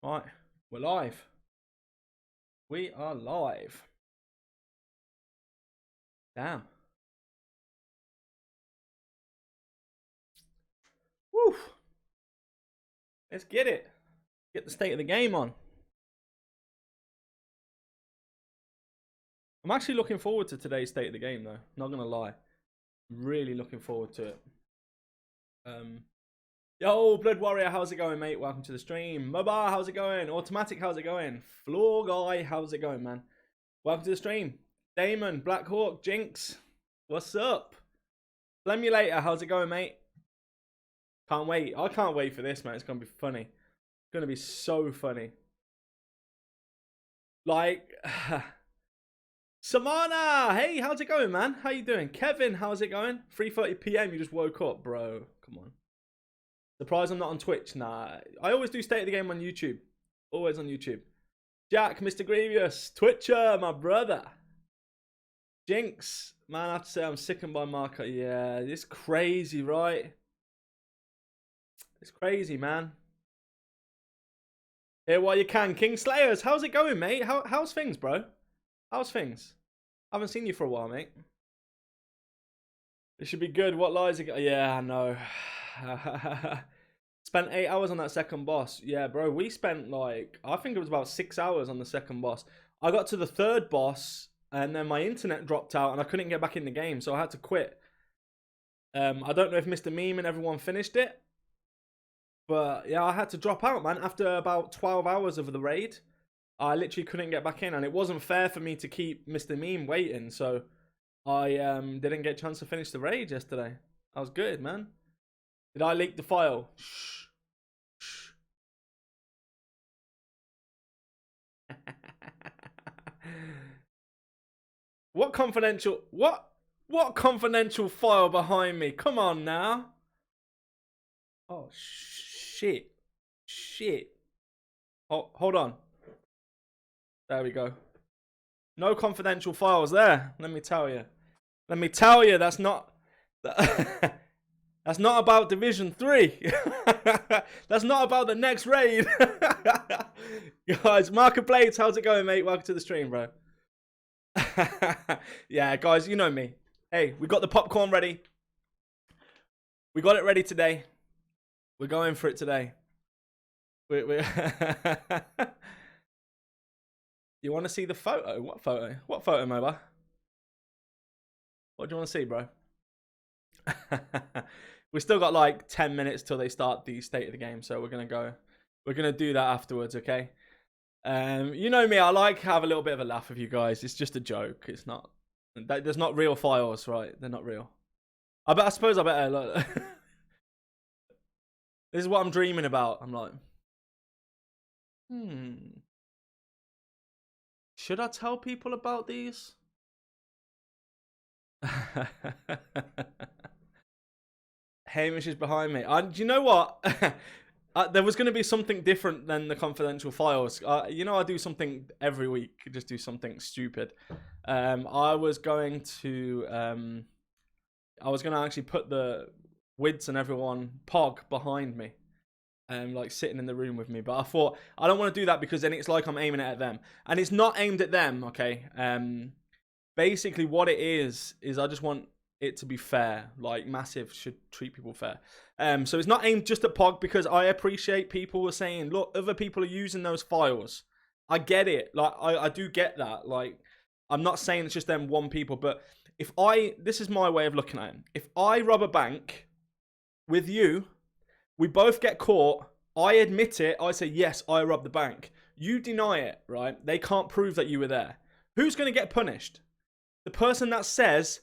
Right, we're live. We are live. Damn. Woo. Let's get it. Get the state of the game on. I'm actually looking forward to today's state of the game, though. Not gonna lie. Really looking forward to it. Yo, Blood Warrior, how's it going, mate? Welcome to the stream. Moba, how's it going? Automatic, how's it going? Floor Guy, how's it going, man? Welcome to the stream. Damon, Black Hawk, Jinx, what's up? Flemulator, how's it going, mate? Can't wait. I can't wait for this, man. It's gonna be funny. It's gonna be so funny. Like, Samana, hey, how's it going, man? How you doing? Kevin, how's it going? 3:30 PM, you just woke up, bro. Come on. Surprised I'm not on Twitch. Nah, I always do State of the Game on YouTube. Always on YouTube. Jack, Mr. Grievous, Twitcher, my brother. Jinx, man, I have to say I'm sickened by Marco. Yeah, it's crazy, right? It's crazy, man. Here while you can. King Slayers, how's it going, mate? How's things, bro? How's things? I haven't seen you for a while, mate. It should be good. What lies again? Yeah, I know. Spent 8 hours on that second boss. Yeah, bro, we spent like, I think it was about 6 hours on the second boss. I got to the third boss and then my internet dropped out and I couldn't get back in the game, so I had to quit. I don't know if Mr. Meme and everyone finished it, but yeah, I had to drop out, man. After about 12 hours of the raid, I literally couldn't get back in, and it wasn't fair for me to keep Mr. Meme waiting, so I didn't get a chance to finish the raid yesterday. I was good, man. Did I leak the file? Shh. Shh. What confidential confidential file behind me? Come on now. Oh shit. Shit. Oh, hold on. There we go. No confidential files there. Let me tell you. Let me tell you, that's not that's not about Division 3. That's not about the next raid. Guys, Market Blades, how's it going, mate? Welcome to the stream, bro. Yeah, guys, you know me. Hey, we got the popcorn ready. We got it ready today. We're going for it today. You want to see the photo? What photo? What photo, Moba? What do you want to see, bro? We still got like 10 minutes till they start the state of the game, so we're gonna do that afterwards, okay? You know me, I like to have a little bit of a laugh with you guys. It's just a joke. It's not. There's not real files, right? They're not real. I suppose I better look. This is what I'm dreaming about. I'm like, should I tell people about these? Hamish is behind me. Do you know what? There was going to be something different than the confidential files. You know, I do something every week. Just do something stupid. I was going to actually put the Wids and everyone Pog behind me, like sitting in the room with me. But I thought I don't want to do that because then it's like I'm aiming it at them, and it's not aimed at them. Okay. Basically, what it is I just want it to be fair. Like Massive should treat people fair. So it's not aimed just at Pog, because I appreciate people are saying, look, other people are using those files. I get it. Like I do get that. Like I'm not saying it's just them one people, but this is my way of looking at it. If I rob a bank with you, we both get caught. I admit it. I say, yes, I robbed the bank. You deny it, right? They can't prove that you were there. Who's going to get punished? The person that says,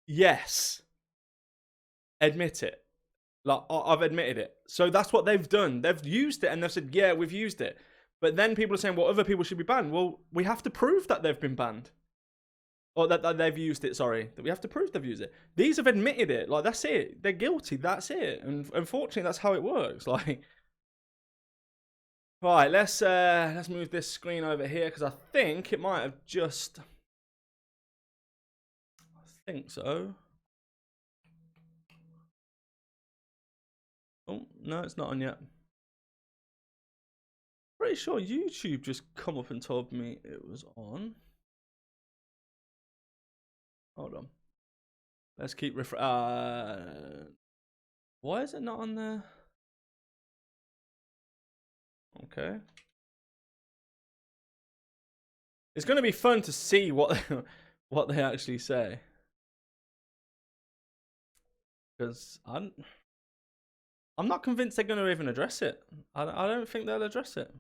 yes, admit it. Like, I've admitted it. So that's what they've done. They've used it and they've said, yeah, we've used it. But then people are saying, well, other people should be banned. Well, we have to prove that they've been banned. Or that they've used it, sorry. That we have to prove they've used it. These have admitted it. Like, that's it. They're guilty. That's it. And unfortunately, that's how it works. Like, right, let's move this screen over here, because I think it might have just... I think so. Oh, no, it's not on yet. Pretty sure YouTube just come up and told me it was on. Hold on. Let's keep why is it not on there? Okay. It's going to be fun to see what what they actually say. Because I'm not convinced they're going to even address it. I don't think they'll address it.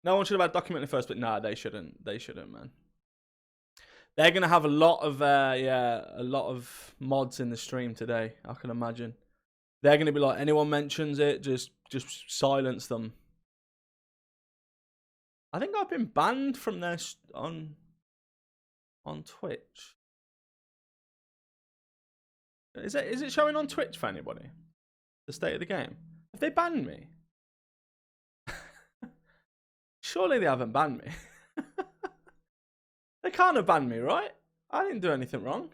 No one should have had documented first, but nah, they shouldn't. They shouldn't, man. They're gonna have a lot of a lot of mods in the stream today. I can imagine. They're gonna be like, anyone mentions it, just silence them. I think I've been banned from their on Twitch. Is it showing on Twitch for anybody? The state of the game. Have they banned me? Surely they haven't banned me. They can't have banned me, right? I didn't do anything wrong.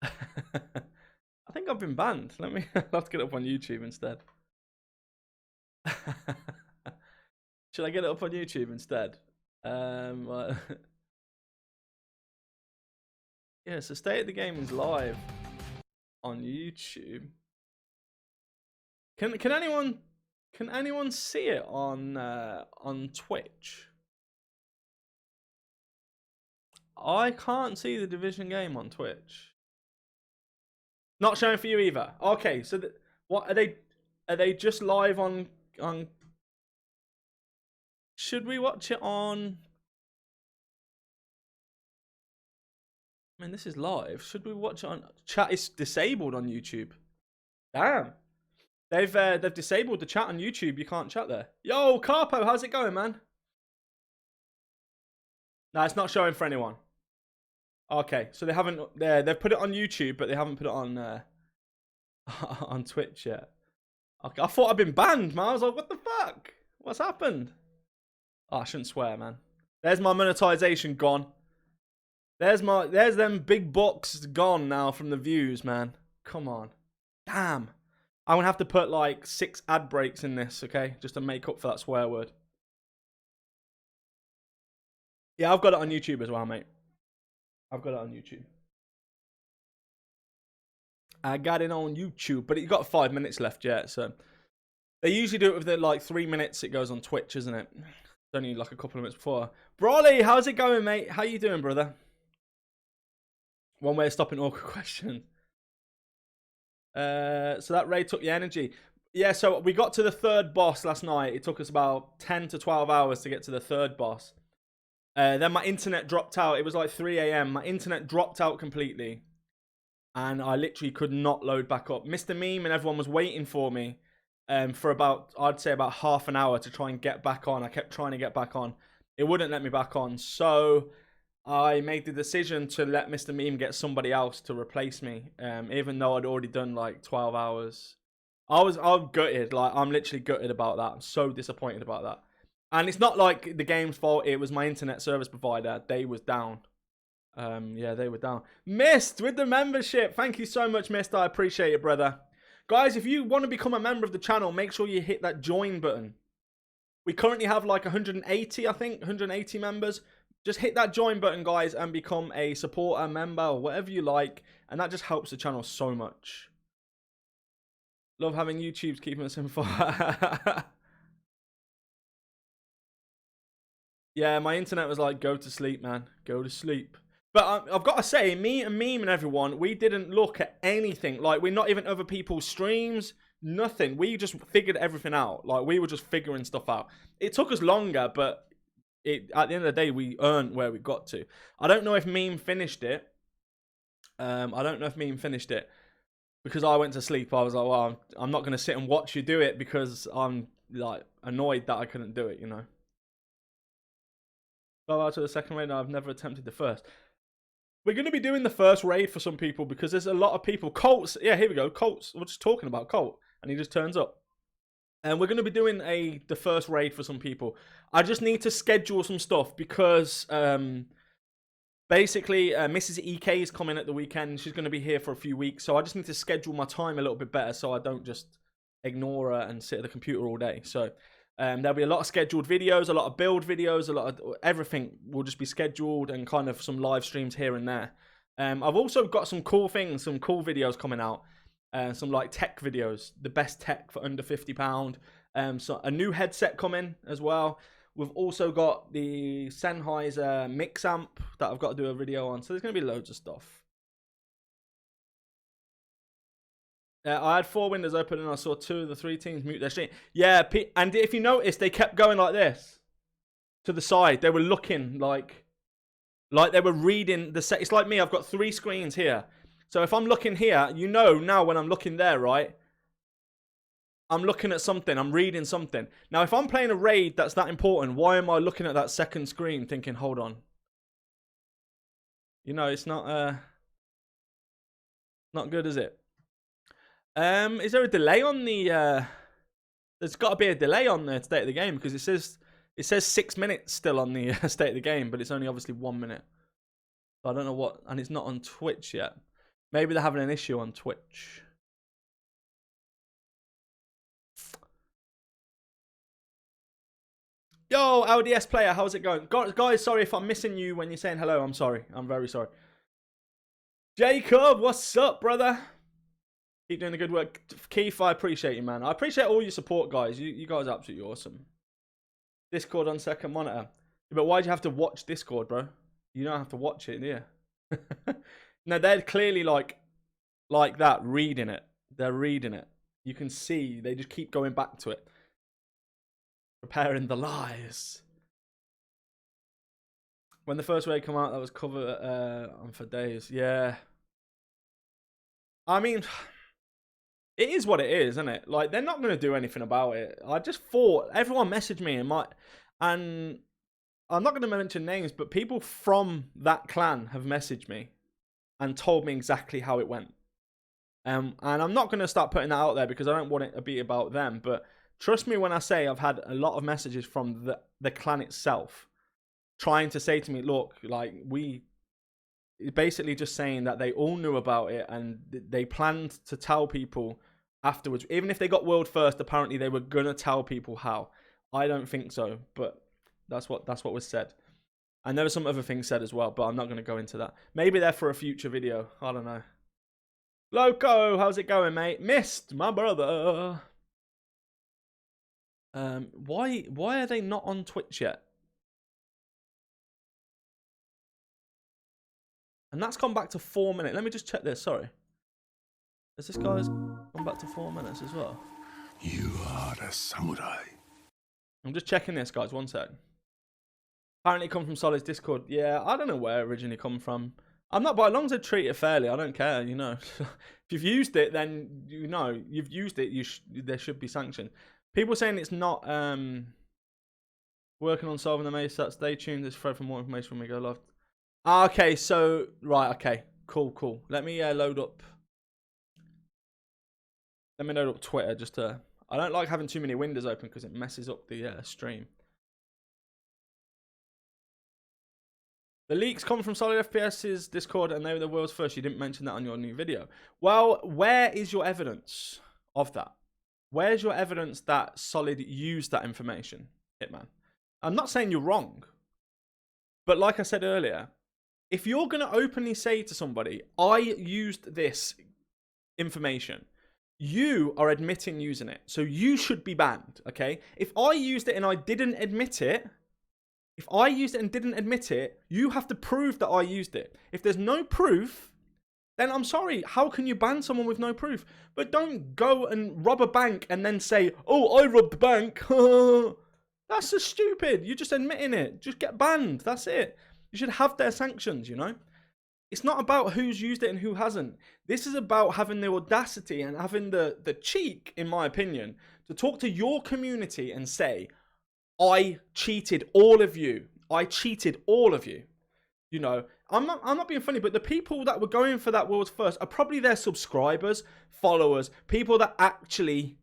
I think I've been banned. Let's get it up on YouTube instead. Should I get it up on YouTube instead? Yeah, so State of the Game is live on YouTube. Can anyone see it on Twitch? I can't see the Division game on Twitch. Not showing for you either. Okay, so what are they? Are they just live on? Should we watch it on? I mean, this is live. Should we watch it on? Chat is disabled on YouTube. Damn. They've disabled the chat on YouTube. You can't chat there. Yo, Carpo, how's it going, man? No, it's not showing for anyone. Okay, so they haven't. They've put it on YouTube, but they haven't put it on on Twitch yet. Okay, I thought I'd been banned, man. I was like, what the fuck? What's happened? Oh, I shouldn't swear, man. There's my monetization gone. There's them big bucks gone now from the views, man. Come on. Damn. I'm going to have to put like 6 ad breaks in this, okay? Just to make up for that swear word. Yeah, I've got it on YouTube as well, mate. I've got it on YouTube. I got it on YouTube, but it got 5 minutes left yet, so. They usually do it within like 3 minutes. It goes on Twitch, isn't it? It's only like a couple of minutes before. Brawley, how's it going, mate? How you doing, brother? One way of stopping awkward questions. So that raid took the energy. Yeah, so we got to the 3rd boss last night. It took us about 10 to 12 hours to get to the 3rd boss. Then my internet dropped out. It was like 3 a.m. My internet dropped out completely. And I literally could not load back up. Mr. Meme and everyone was waiting for me for about, I'd say about half an hour to try and get back on. I kept trying to get back on. It wouldn't let me back on. So I made the decision to let Mr. Meme get somebody else to replace me, even though I'd already done like 12 hours. I'm gutted. Like, I'm literally gutted about that. I'm so disappointed about that. And it's not like the game's fault. It was my internet service provider. They was down. Yeah, they were down. Mist with the membership. Thank you so much, Mist. I appreciate it, brother. Guys, if you want to become a member of the channel, make sure you hit that join button. We currently have like 180, I think, 180 members. Just hit that join button, guys, and become a supporter, member, or whatever you like. And that just helps the channel so much. Love having YouTube's keeping us informed. Yeah, my internet was like, go to sleep, man. Go to sleep. But I've got to say, me and Meme and everyone, we didn't look at anything. Like, we're not even other people's streams. Nothing. We just figured everything out. Like, we were just figuring stuff out. It took us longer, but at the end of the day, we earned where we got to. I don't know if Meme finished it. Because I went to sleep. I was like, well, I'm not going to sit and watch you do it because I'm, like, annoyed that I couldn't do it, you know. Go out to the second raid. I've never attempted the first. We're going to be doing the first raid for some people because there's a lot of people. Colts. Yeah, here we go. Colts. We're just talking about Colt. And he just turns up. And we're going to be doing the first raid for some people. I just need to schedule some stuff because Basically, Mrs. EK is coming at the weekend. She's going to be here for a few weeks. So I just need to schedule my time a little bit better so I don't just ignore her and sit at the computer all day. So there'll be a lot of scheduled videos, a lot of build videos, a lot of everything will just be scheduled, and kind of some live streams here and there. I've also got some cool things, some cool videos coming out. Some like tech videos, the best tech for under £50. So a new headset coming as well. We've also got the Sennheiser mix amp that I've got to do a video on. So there's going to be loads of stuff. I had 4 windows open and I saw 2 of the 3 teams mute their stream. Yeah, and if you notice, they kept going like this to the side. They were looking like they were reading the set. It's like me. I've got 3 screens here. So if I'm looking here, you know now when I'm looking there, right? I'm looking at something. I'm reading something. Now, if I'm playing a raid that's that important, why am I looking at that second screen thinking, hold on? You know, it's not good, is it? Is there a delay on the... there's got to be a delay on the state of the game because it says 6 minutes still on the state of the game, but it's only obviously 1 minute. So I don't know what... And it's not on Twitch yet. Maybe they're having an issue on Twitch. Yo, LDS player, how's it going? Guys, sorry if I'm missing you when you're saying hello. I'm sorry. I'm very sorry. Jacob, what's up, brother? Keep doing the good work. Keith, I appreciate you, man. I appreciate all your support, guys. You guys are absolutely awesome. Discord on second monitor. But why'd you have to watch Discord, bro? You don't have to watch it, do you? No, they're clearly like that, reading it. They're reading it. You can see they just keep going back to it. Preparing the lies. When the first raid come out, that was covered on for days. Yeah. I mean, it is what it is, isn't it? Like, they're not going to do anything about it. I just thought, everyone messaged me and I'm not going to mention names, but people from that clan have messaged me and told me exactly how it went. And I'm not going to start putting that out there because I don't want it to be about them, but trust me when I say I've had a lot of messages from the clan itself trying to say to me, look, like, basically just saying that they all knew about it and they planned to tell people afterwards. Even if they got world first, apparently they were going to tell people how. I don't think so, but that's what was said. And there were some other things said as well, but I'm not going to go into that. Maybe they're for a future video. I don't know. Loco, how's it going, mate? Missed, my brother. Why are they not on Twitch yet? And that's gone back to 4 minutes. Let me just check this. Sorry. Has this guy's gone back to 4 minutes as well? You are a samurai. I'm just checking this, guys. 1 sec. Apparently come from Solid's Discord. Yeah, I don't know where it originally come from. I'm not, but as long as I treat it fairly, I don't care, you know. If you've used it, then, you know, you've used it, there should be sanction. People saying it's not working on solving the maze. Stay tuned. There's thread for more information when we go live. Okay, so right. Okay, cool. Let me load up. Let me load up Twitter just to. I don't like having too many windows open because it messes up the stream. The leaks come from Solid FPS's Discord, and they were the world's first. You didn't mention that on your new video. Well, where is your evidence of that? Where's your evidence that Solid used that information, Hitman? I'm not saying you're wrong. But like I said earlier, if you're going to openly say to somebody, I used this information, you are admitting using it. So you should be banned, okay? If I used it and I didn't admit it, you have to prove that I used it. If there's no proof, then I'm sorry, how can you ban someone with no proof? But don't go and rob a bank and then say, oh, I robbed the bank. That's just stupid. You're just admitting it. Just get banned. That's it. You should have their sanctions, you know? It's not about who's used it and who hasn't. This is about having the audacity and having the cheek, in my opinion, to talk to your community and say, I cheated all of you. I cheated all of you. You know, I'm not being funny, but the people that were going for that world's first are probably their subscribers, followers, people that actually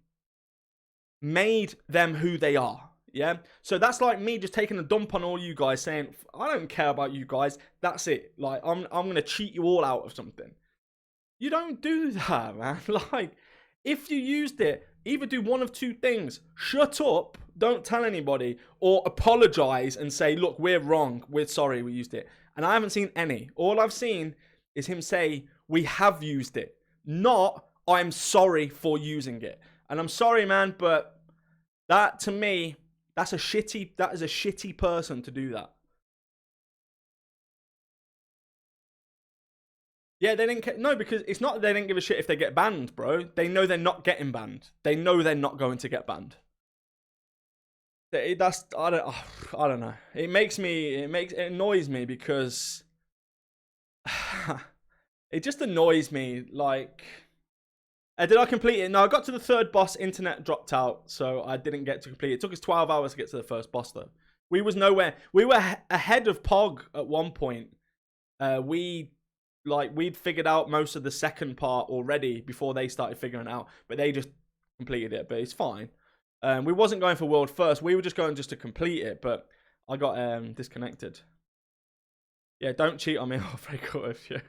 made them who they are. Yeah. So that's like me just taking a dump on all you guys, saying I don't care about you guys. That's it. Like I'm gonna cheat you all out of something. You don't do that, man. Like if you used it, either do one of two things: shut up, don't tell anybody, or apologize and say, look, we're wrong, we're sorry, we used it. And I haven't seen any. All I've seen is him say, we have used it, not I'm sorry for using it. And I'm sorry, man, but that to me, that is a shitty person to do that. Yeah, they didn't. No, because it's not that they didn't give a shit if they get banned, bro. They know they're not getting banned. They know they're not going to get banned. That's I don't know. It annoys me because it just annoys me. Like, did I complete it? No, I got to the third boss. Internet dropped out, so I didn't get to complete it. It took us 12 hours to get to the first boss, though. We was nowhere. We were ahead of Pog at one point. We'd figured out most of the second part already before they started figuring it out, but they just completed it. But it's fine. We wasn't going for world first. We were just going just to complete it, but I got disconnected. Yeah, don't cheat on me. I'll break up with you.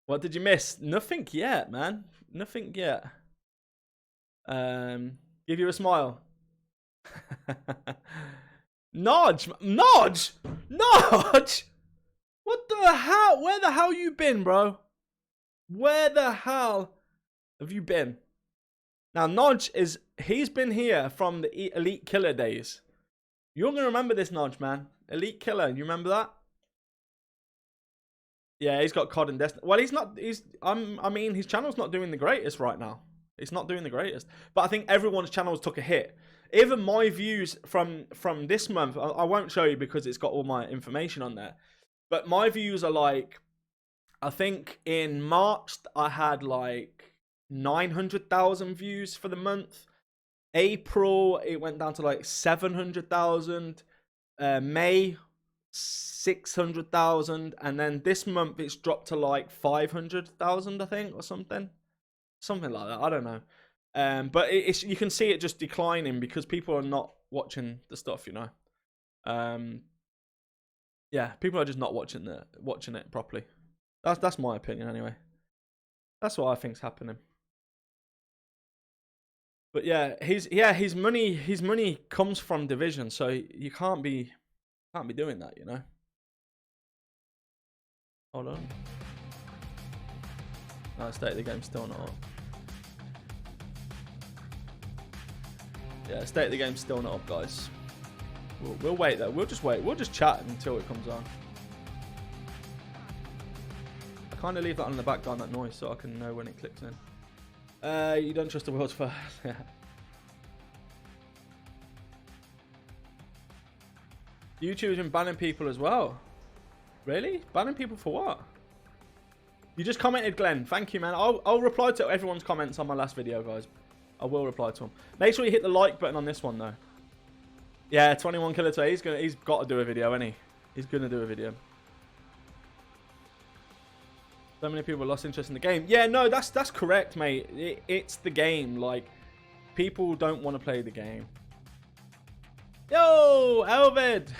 What did you miss? Nothing yet, man. Nothing yet. Give you a smile. Nodge! Nodge! Nodge! What the hell? Where the hell you been, bro? Where the hell have you been? Now, Nodge he's been here from the Elite Killer days. You're going to remember this, Nodge, man. Elite Killer, you remember that? Yeah, he's got COD and Destiny. Well, I mean, his channel's not doing the greatest right now. It's not doing the greatest. But I think everyone's channels took a hit. Even my views from this month, I won't show you because it's got all my information on there. But my views are like, I think in March, I had like 900,000 views for the month. April, it went down to like 700,000. May, 600,000. And then this month, it's dropped to like 500,000, I think, or something. Something like that. I don't know. But you can see it just declining because people are not watching the stuff, you know. Yeah, people are just not watching it properly. That's my opinion anyway. That's what I think's happening. But yeah, his money comes from Division, so you can't be doing that, you know. Hold on. No, state of the game's still not up. Yeah, state of the game's still not up, guys. We'll wait though. We'll just wait. We'll just chat until it comes on. I kind of leave that on in the background, that noise, so I can know when it clicks in. You don't trust the world's first. Yeah. YouTube's been banning people as well. Really? Banning people for what? You just commented, Glenn. Thank you, man. I'll reply to everyone's comments on my last video, guys. I will reply to them. Make sure you hit the like button on this one, though. Yeah, 21 Killer today. He's got to do a video, isn't he? He's gonna do a video. So many people lost interest in the game. Yeah, no, that's correct, mate. It's the game. Like, people don't want to play the game. Yo, Elvid.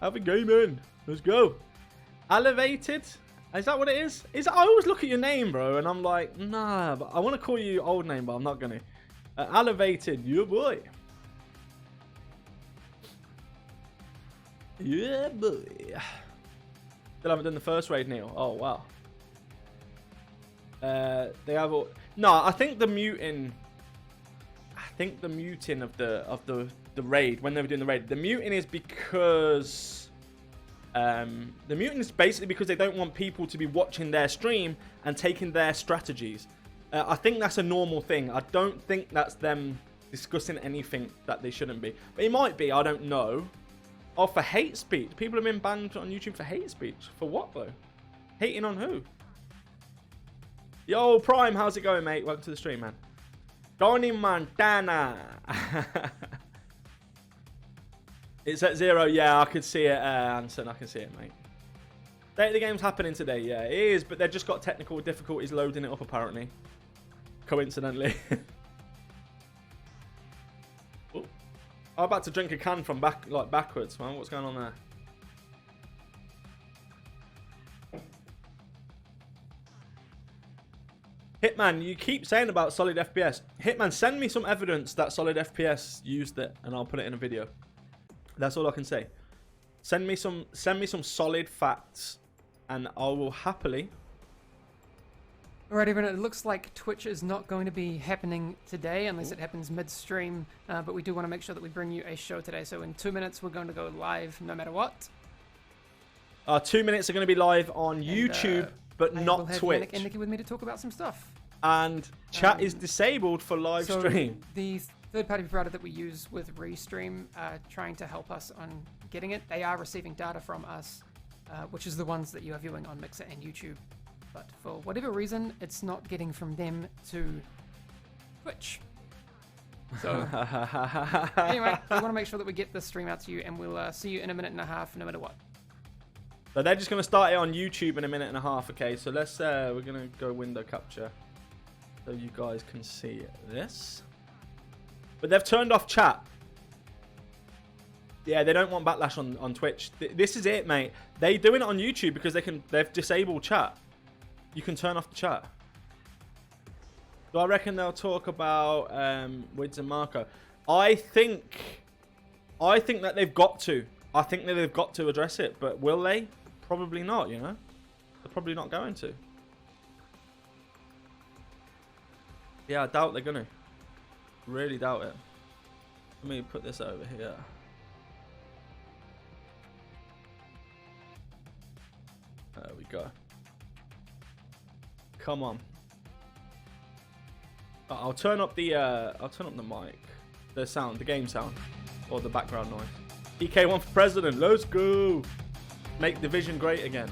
Elvid Gaming. Let's go. Elevated? Is that what it is? I always look at your name, bro, and I'm like, nah, but I want to call you your old name, but I'm not going to. Elevated. Yeah, boy. Yeah, boy. Still haven't done the first raid, Neil. Oh, wow. They have all... No, I think the muting of the raid, when they were doing the raid, the muting is because the muting is basically because they don't want people to be watching their stream and taking their strategies. I think that's a normal thing. I don't think that's them discussing anything that they shouldn't be, but it might be. I don't know. Oh, for hate speech. People have been banned on YouTube for hate speech. For what though? Hating on who? Yo, Prime, how's it going, mate? Welcome to the stream, man. Donny Montana. It's at 0. Yeah, I could see it, Anson. I can see it, mate. The game's happening today. Yeah, it is, but they've just got technical difficulties loading it up, apparently. Coincidentally. I'm about to drink a can from backwards, man. What's going on there? Hitman, you keep saying about solid FPS. Hitman, send me some evidence that solid FPS used it, and I'll put it in a video. That's all I can say. Send me some solid facts, and I will happily. Alright, everyone, it looks like Twitch is not going to be happening today unless it happens midstream, but we do want to make sure that we bring you a show today. So in 2 minutes, we're going to go live no matter what. 2 minutes are going to be live on YouTube, but not I will have Twitch. Yannick and Nikki with me to talk about some stuff. And chat is disabled for live stream. The third-party provider that we use with Restream trying to help us on getting it. They are receiving data from us, which is the ones that you are viewing on Mixer and YouTube. But for whatever reason, it's not getting from them to Twitch. So anyway, we want to make sure that we get this stream out to you, and we'll see you in a minute and a half, no matter what. So they're just going to start it on YouTube in a minute and a half. Okay, so let's we're going to go window capture so you guys can see this. But they've turned off chat. Yeah, they don't want backlash on Twitch. This is it, mate. They do it on YouTube because they've disabled chat. You can turn off the chat. So I reckon they'll talk about Wids and Marco. I think that they've got to. I think that they've got to address it, but will they? Probably not, you know? They're probably not going to. Yeah, I doubt they're going to. Really doubt it. Let me put this over here. There we go. Come on. I'll turn up the mic, the sound, the game sound, or the background noise. EK1 for president. Let's go. Make Division great again.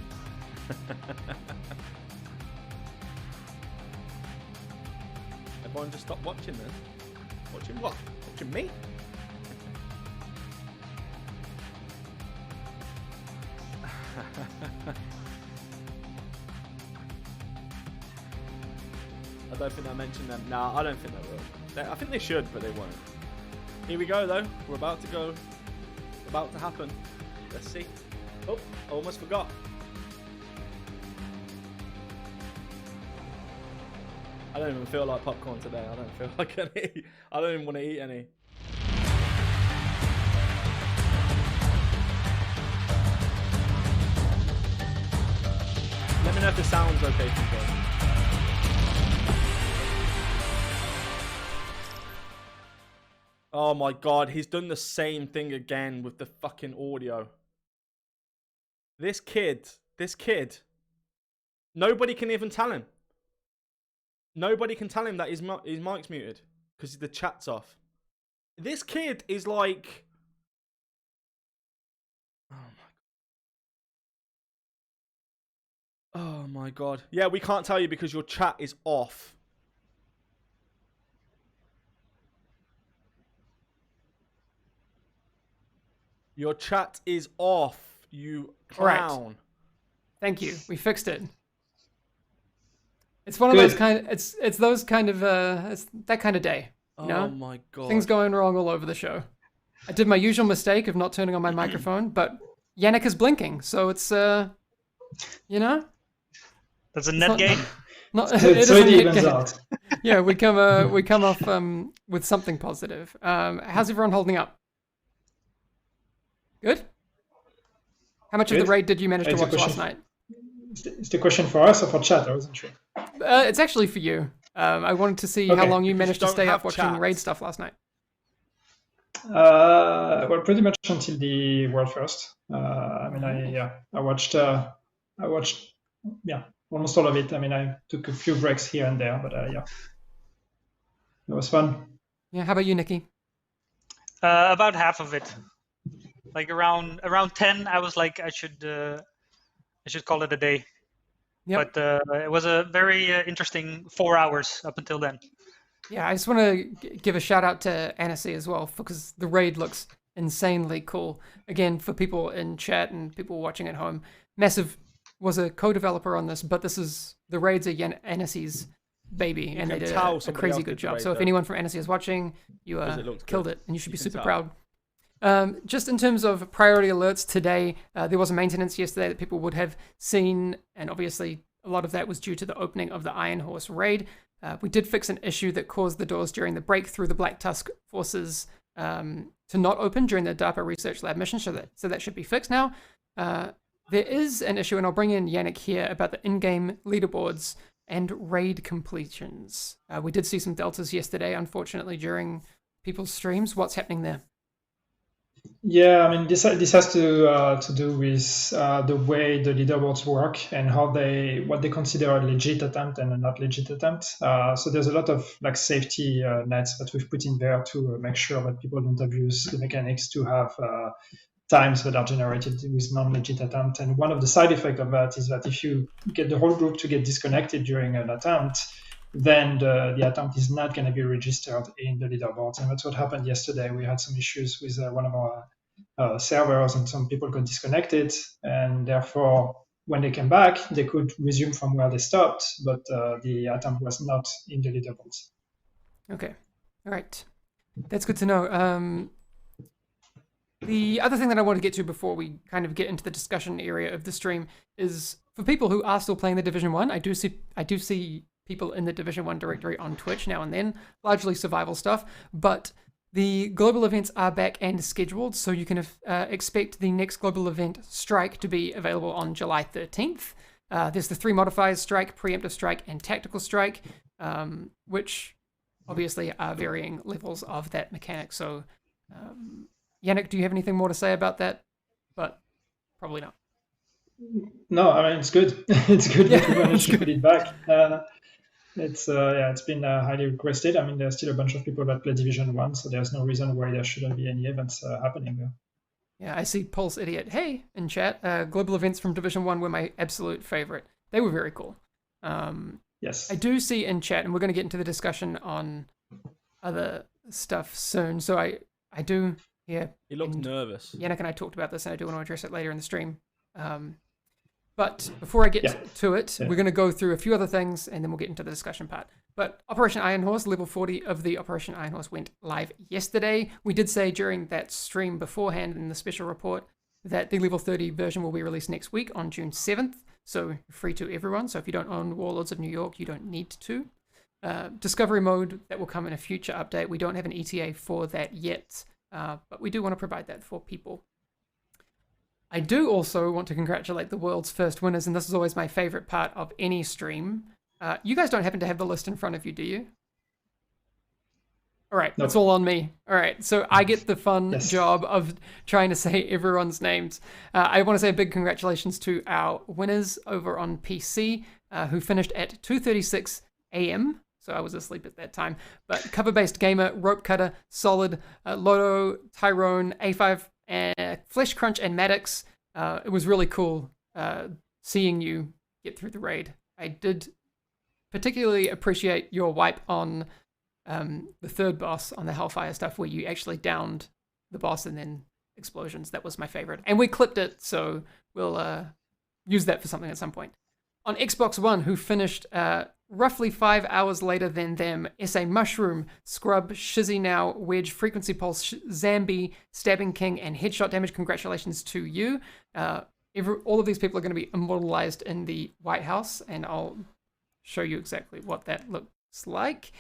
Everyone just stop watching then. Watching what? Watching me? I don't think I mentioned them. Nah, I don't think they will. I think they should, but they won't. Here we go, though. We're about to go. About to happen. Let's see. Oh, almost forgot. I don't even feel like popcorn today. I don't feel like any. I don't even want to eat any. Let me know if the sound's okay for you guys. Oh my god, he's done the same thing again with the fucking audio. This kid, nobody can even tell him. Nobody can tell him that his mic's muted because the chat's off. This kid is like... Oh my god. Yeah, we can't tell you because your chat is off. Your chat is off, you clown. Right. Thank you. We fixed it. It's one of those kind. It's those kind of. It's that kind of day. You know? Oh my god. Things going wrong all over the show. I did my usual mistake of not turning on my microphone, but Yannick is blinking, so it's you know. That's a net gain. It evens out. Yeah, we come off with something positive. How's everyone holding up? Good? How much of the raid did you manage to watch last night? Is the question for us or for chat? I wasn't sure. It's actually for you. I wanted to see how long you managed to stay up watching raid stuff last night. Well, pretty much until the world first. I mean, I watched almost all of it. I mean, I took a few breaks here and there, but yeah, it was fun. Yeah. How about you, Nikki? About half of it. Like around 10, I was like, I should call it a day. Yep. But it was a very interesting 4 hours up until then. Yeah, I just want to give a shout out to Annecy as well, because the raid looks insanely cool. Again, for people in chat and people watching at home, Massive was a co-developer on this, but the raids are Annecy's baby, and they did a crazy good job. So if anyone from Annecy is watching, you killed it, and you should be super proud. Just in terms of priority alerts today, there was a maintenance yesterday that people would have seen, and obviously a lot of that was due to the opening of the Iron Horse raid. We did fix an issue that caused the doors during the break through the Black Tusk forces to not open during the DARPA Research Lab mission, so that should be fixed now. There is an issue, and I'll bring in Yannick here, about the in-game leaderboards and raid completions. We did see some deltas yesterday, unfortunately, during people's streams. What's happening there? Yeah, I mean, this has to do with the way the leaderboards work and what they consider a legit attempt and a not legit attempt. So there's a lot of like safety nets that we've put in there to make sure that people don't abuse the mechanics to have times that are generated with non-legit attempt. And one of the side effects of that is that if you get the whole group to get disconnected during an attempt, then the attempt is not going to be registered in the leaderboards. And that's what happened yesterday. We had some issues with one of our servers, and some people got disconnected. And therefore, when they came back, they could resume from where they stopped, but the attempt was not in the leaderboards. Okay. All right. That's good to know. The other thing that I want to get to before we kind of get into the discussion area of the stream is for people who are still playing the Division 1, I do see people in the Division 1 directory on Twitch now and then, largely survival stuff, but the global events are back and scheduled, so you can expect the next global event, Strike, to be available on July 13th. There's the 3 modifiers, Strike, Preemptive Strike, and Tactical Strike, which obviously are varying levels of that mechanic. So, Yannick, do you have anything more to say about that? But probably not. No, I mean, it's good. It's good that we managed to put it back. It's been highly requested. I mean, there's still a bunch of people that play Division 1, so there's no reason why there shouldn't be any events happening there. Yeah, I see Pulse Idiot, hey, in chat. Global events from Division 1 were my absolute favorite. They were very cool. Yes. I do see in chat, and we're going to get into the discussion on other stuff soon, so I do hear... He looked nervous. Yannick and I talked about this, and I do want to address it later in the stream. But before I get to it, we're going to go through a few other things, and then we'll get into the discussion part. But Operation Iron Horse, level 40 of the Operation Iron Horse went live yesterday. We did say during that stream beforehand in the special report that the level 30 version will be released next week on June 7th, so free to everyone. So if you don't own Warlords of New York, you don't need to. Discovery mode, that will come in a future update. We don't have an ETA for that yet, but we do want to provide that for people. I do also want to congratulate the world's first winners, and this is always my favorite part of any stream. You guys don't happen to have the list in front of you, do you? All right, Nope. It's all on me. All right, so I get the fun job of trying to say everyone's names. I want to say a big congratulations to our winners over on PC, who finished at 2:36 a.m., so I was asleep at that time. But Cover-Based Gamer, Rope Cutter, Solid, Lodo, Tyrone, A5, and Flesh Crunch, and Maddox. It was really cool seeing you get through the raid. I did particularly appreciate your wipe on the third boss on the Hellfire stuff, where you actually downed the boss and then explosions. That was my favorite. And we clipped it, so we'll use that for something at some point. On Xbox One, who finished roughly 5 hours later than them, SA Mushroom, Scrub, Shizzy Now, Wedge, Frequency Pulse, Zambi, Stabbing King, and Headshot Damage. Congratulations to you. All of these people are going to be immortalized in the White House, and I'll show you exactly what that looks like.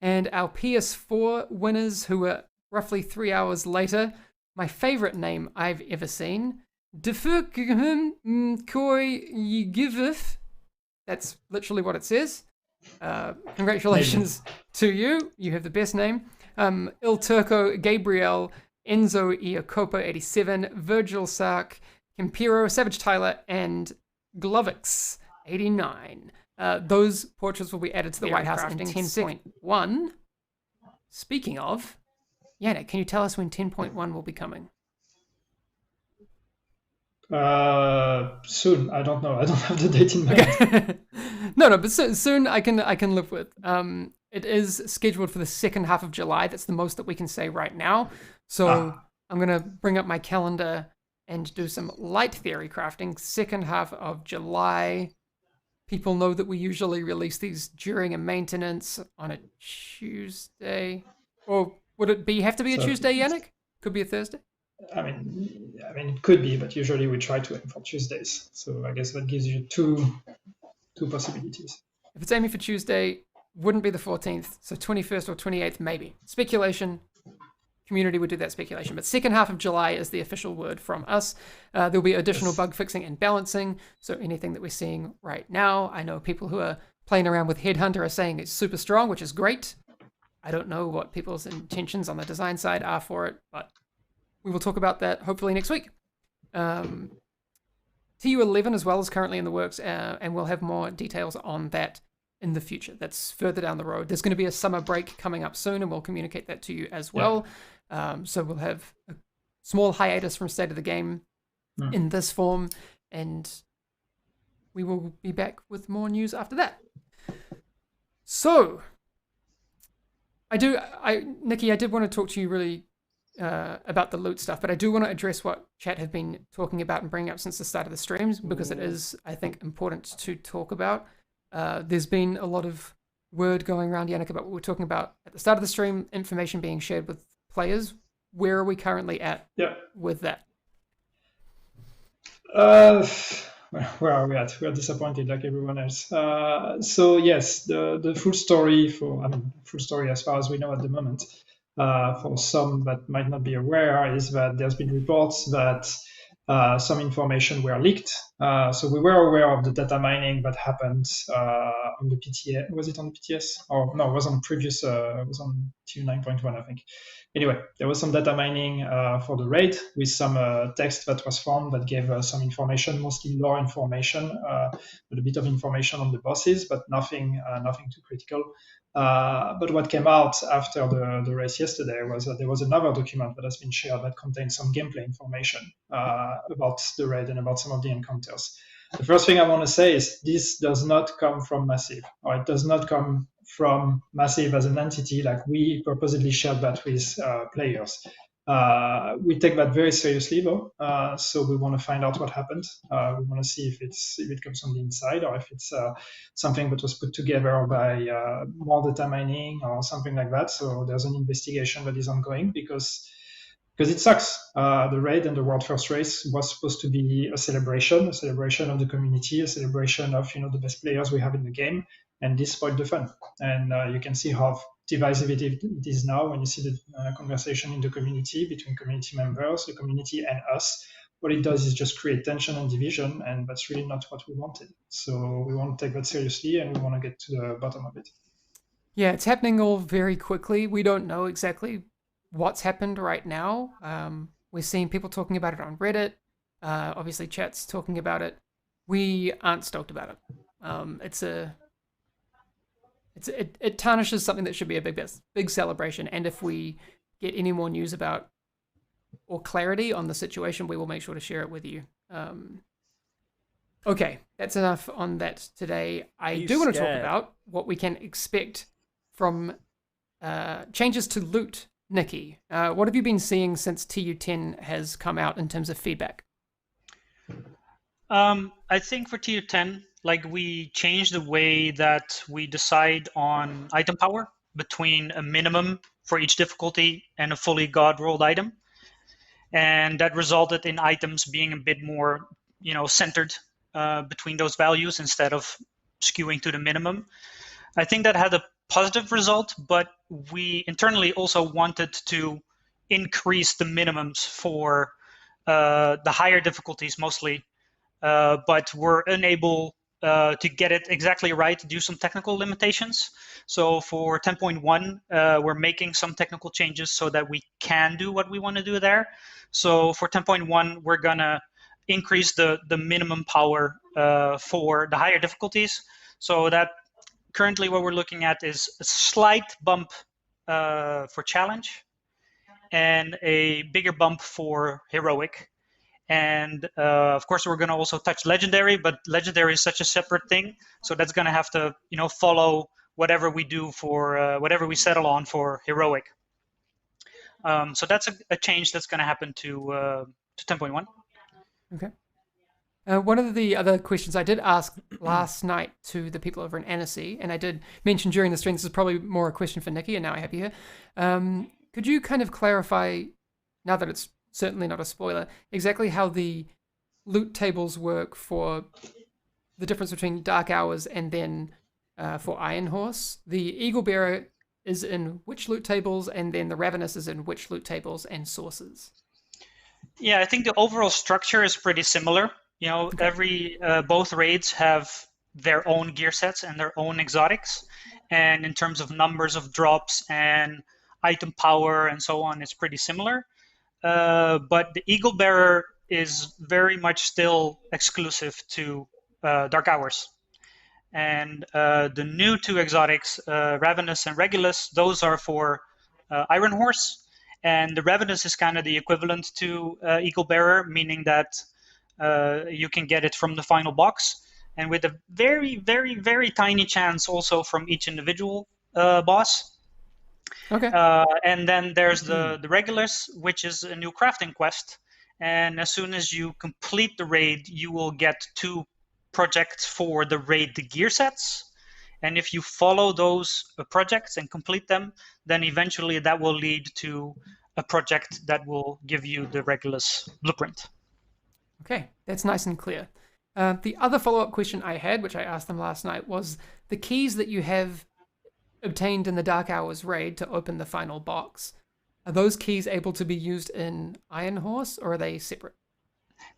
And our PS4 winners, who were roughly 3 hours later, my favorite name I've ever seen, that's literally what it says. Congratulations to you. You have the best name. Il Turco, Gabriel, Enzo Iacopo 87, Virgil Sark, Campiro, Savage Tyler, and Glovix 89. Those portraits will be added to the White House in 10.1. Speaking of, Yannick, can you tell us when 10.1 will be coming? Soon. I don't know. I don't have the date in mind. Okay. No, but soon I can live with. It is scheduled for the second half of July. That's the most that we can say right now. So I'm gonna bring up my calendar and do some light theory crafting. Second half of July. People know that we usually release these during a maintenance on a Tuesday. Or would it have to be a Tuesday, Yannick? Could be a Thursday. I mean, it could be, but usually we try to aim for Tuesdays. So I guess that gives you two possibilities. If it's aiming for Tuesday, wouldn't be the 14th, so 21st or 28th, maybe. Speculation. Community would do that speculation. But second half of July is the official word from us. There'll be additional bug fixing and balancing. So anything that we're seeing right now, I know people who are playing around with Headhunter are saying it's super strong, which is great. I don't know what people's intentions on the design side are for it, but we will talk about that hopefully next week. TU11 as well is currently in the works, and we'll have more details on that in the future. That's further down the road. There's going to be a summer break coming up soon, and we'll communicate that to you as well. So we'll have a small hiatus from State of the Game in this form, and we will be back with more news after that. So, Nikki, I did want to talk to you really about the loot stuff, but I do want to address what chat have been talking about and bringing up since the start of the streams, because it is, I think, important to talk about. There's been a lot of word going around, Yannick, about what we were talking about at the start of the stream, information being shared with players. Where are we currently at with that? Where are we at? We are disappointed like everyone else. So yes, the full story full story as far as we know at the moment, for some that might not be aware, is that there's been reports that some information were leaked. So we were aware of the data mining that happened on the PTS. Was it on the PTS? Or no, it was on previous, it was on TU 9.1, I think. Anyway, there was some data mining for the raid with some text that was found that gave some information, mostly lore information, but a bit of information on the bosses, but nothing too critical. But what came out after the race yesterday was that there was another document that has been shared that contains some gameplay information about the raid and about some of the encounters. The first thing I want to say is this does not come from Massive, or it does not come from Massive as an entity. Like, we purposely shared that with players. We take that very seriously, though. So we want to find out what happened. We want to see if it comes from the inside, or if it's something that was put together by more data mining or something like that. So there's an investigation that is ongoing because it sucks. The raid and the World First Race was supposed to be a celebration of the community, a celebration of the best players we have in the game, and this spoiled the fun. And you can see how divisive it is now when you see the conversation in the community between community members, the community, and us. What it does is just create tension and division, and that's really not what we wanted. So we want to take that seriously, and we want to get to the bottom of it. Yeah, it's happening all very quickly. We don't know exactly what's happened right now. We're seeing people talking about it on Reddit. Obviously, chat's talking about it. We aren't stoked about it. It tarnishes something that should be a big celebration. And if we get any more news about or clarity on the situation, we will make sure to share it with you. Okay, that's enough on that today. I do want to talk about what we can expect from changes to loot. Nikki, what have you been seeing since TU10 has come out in terms of feedback? I think for TU10, we changed the way that we decide on item power between a minimum for each difficulty and a fully god rolled item. And that resulted in items being a bit more, centered between those values instead of skewing to the minimum. I think that had a positive result, but we internally also wanted to increase the minimums for the higher difficulties mostly, but we're unable to get it exactly right due to some technical limitations. So for 10.1, we're making some technical changes so that we can do what we want to do there. So for 10.1, we're going to increase the minimum power for the higher difficulties. So that currently what we're looking at is a slight bump for challenge and a bigger bump for heroic. And of course, we're going to also touch legendary, but legendary is such a separate thing. So that's going to have to, follow whatever we do for whatever we settle on for heroic. So that's a change that's going to happen to 10.1. Okay. One of the other questions I did ask last night to the people over in Annecy, and I did mention during the stream, this is probably more a question for Nikki, and now I have you here. Could you kind of clarify, now that it's certainly not a spoiler, exactly how the loot tables work for the difference between Dark Hours and then for Iron Horse. The Eagle Bearer is in which loot tables, and then the Ravenous is in which loot tables and sources? Yeah, I think the overall structure is pretty similar. You know, both raids have their own gear sets and their own exotics, and in terms of numbers of drops and item power and so on, it's pretty similar. But the Eagle Bearer is very much still exclusive to Dark Hours. And the new two exotics, Ravenous and Regulus, those are for Iron Horse. And the Ravenous is kind of the equivalent to Eagle Bearer, meaning that you can get it from the final box, and with a very, very, very tiny chance also from each individual boss. Okay. And then there's the Regulus, which is a new crafting quest. And as soon as you complete the raid, you will get 2 projects for the raid gear sets. And if you follow those projects and complete them, then eventually that will lead to a project that will give you the Regulus blueprint. Okay, that's nice and clear. The other follow-up question I had, which I asked them last night, was the keys that you have obtained in the Dark Hours raid to open the final box. Are those keys able to be used in Iron Horse, or are they separate?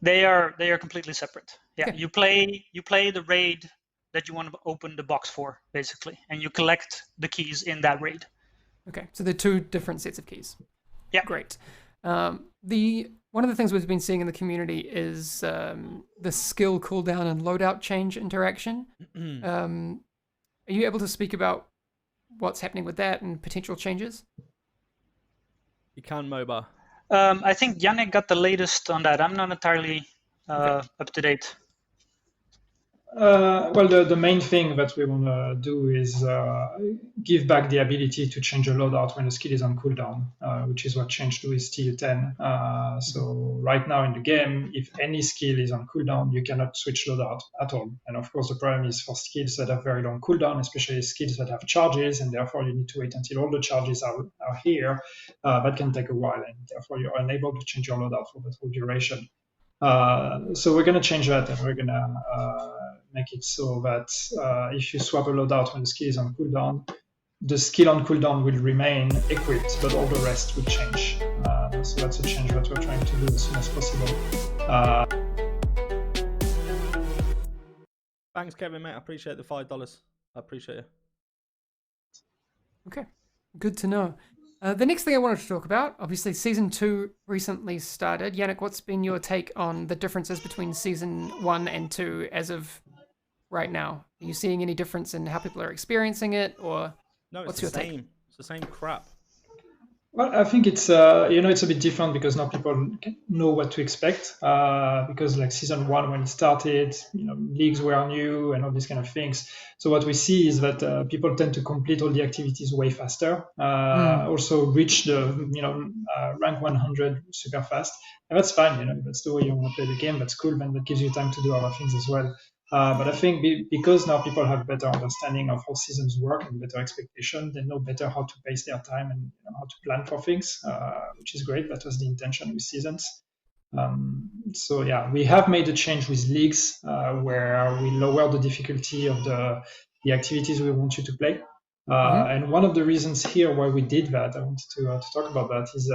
They are completely separate. Yeah, Okay. you play the raid that you want to open the box for, basically, and you collect the keys in that raid. Okay, so they're 2 different sets of keys. Yeah. Great. One of the things we've been seeing in the community is the skill cooldown and loadout change interaction. Are you able to speak about what's happening with that and potential changes? You can, MOBA. I think Yannick got the latest on that. I'm not entirely up to date. Well, the main thing that we want to do is give back the ability to change a loadout when the skill is on cooldown, which is what changed with TU10. So right now in the game, if any skill is on cooldown, you cannot switch loadout at all. And of course, the problem is for skills that have very long cooldown, especially skills that have charges, and therefore you need to wait until all the charges are here. That can take a while, and therefore you're unable to change your loadout for the whole duration. So we're going to change that, and we're going to make it so that if you swap a loadout when the skill is on cooldown, the skill on cooldown will remain equipped, but all the rest will change. So that's a change that we're trying to do as soon as possible. Thanks, Kevin, mate. I appreciate the $5. I appreciate it. Okay, good to know. The next thing I wanted to talk about, obviously Season 2 recently started. Yannick, what's been your take on the differences between Season 1 and 2 as of right now? Are you seeing any difference in how people are experiencing it, or No, it's what's the your take? same. It's the same crap. Well, I think it's it's a bit different because now people know what to expect. Because like Season 1 when it started, leagues were new and all these kind of things. So what we see is that people tend to complete all the activities way faster. Also reach the rank 100 super fast, and that's fine. That's the way you want to play the game. That's cool, and that gives you time to do other things as well. But I think because now people have better understanding of how seasons work and better expectation, they know better how to pace their time and how to plan for things, which is great. That was the intention with seasons. So yeah, we have made a change with leagues where we lower the difficulty of the activities we want you to play. And one of the reasons here why we did that, I wanted to talk about that, is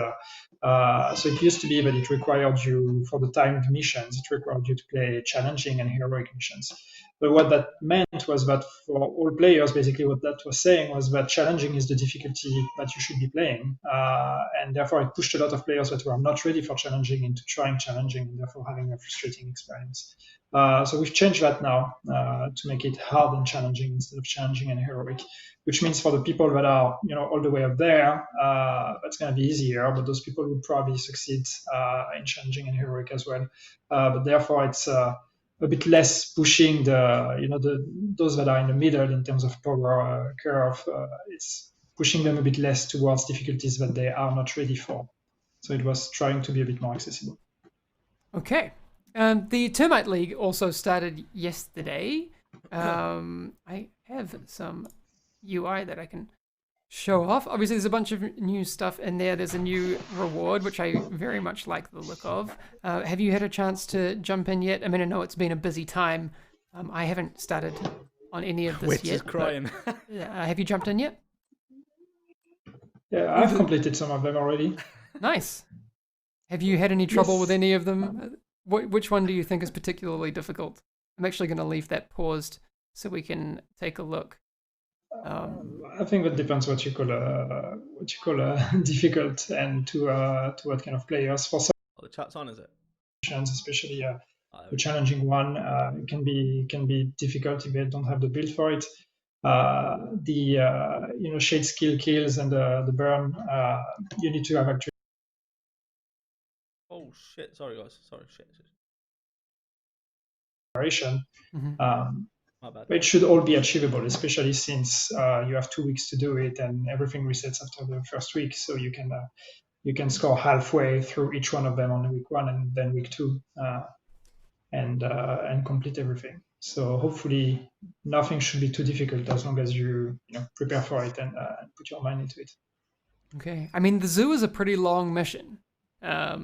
so it used to be that it required you, for the timed missions, it required you to play challenging and heroic missions. But what that meant was that for all players, basically what that was saying was that challenging is the difficulty that you should be playing. And therefore it pushed a lot of players that were not ready for challenging into trying challenging and therefore having a frustrating experience. So we've changed that now to make it hard and challenging instead of challenging and heroic, which means for the people that are all the way up there, that's going to be easier, but those people will probably succeed in challenging and heroic as well. But therefore it's a bit less pushing those that are in the middle in terms of power curve. It's pushing them a bit less towards difficulties that they are not ready for. So it was trying to be a bit more accessible. Okay. The Termite League also started yesterday. I have some UI that I can show off. Obviously, there's a bunch of new stuff in there. There's a new reward, which I very much like the look of. Have you had a chance to jump in yet? I mean, I know it's been a busy time. I haven't started on any of this Witch yet. is crying. Have you jumped in yet? Yeah, I've completed some of them already. Nice. Have you had any trouble Yes. with any of them? Which one do you think is particularly difficult? I'm actually going to leave that paused so we can take a look. I think that depends what you call difficult and to what kind of players. For some Oh, the chat's on, is it? missions, especially the challenging one, it can be difficult if they don't have the build for it. The shade skill kills and the burn, you need to have actually. Oh shit! Sorry guys. Sorry. Shit. My bad. But it should all be achievable, especially since you have 2 weeks to do it, and everything resets after the first week. So you can score halfway through each one of them on week 1 and then week 2, and complete everything. So hopefully nothing should be too difficult as long as you prepare for it and put your mind into it. Okay. I mean, the zoo is a pretty long mission.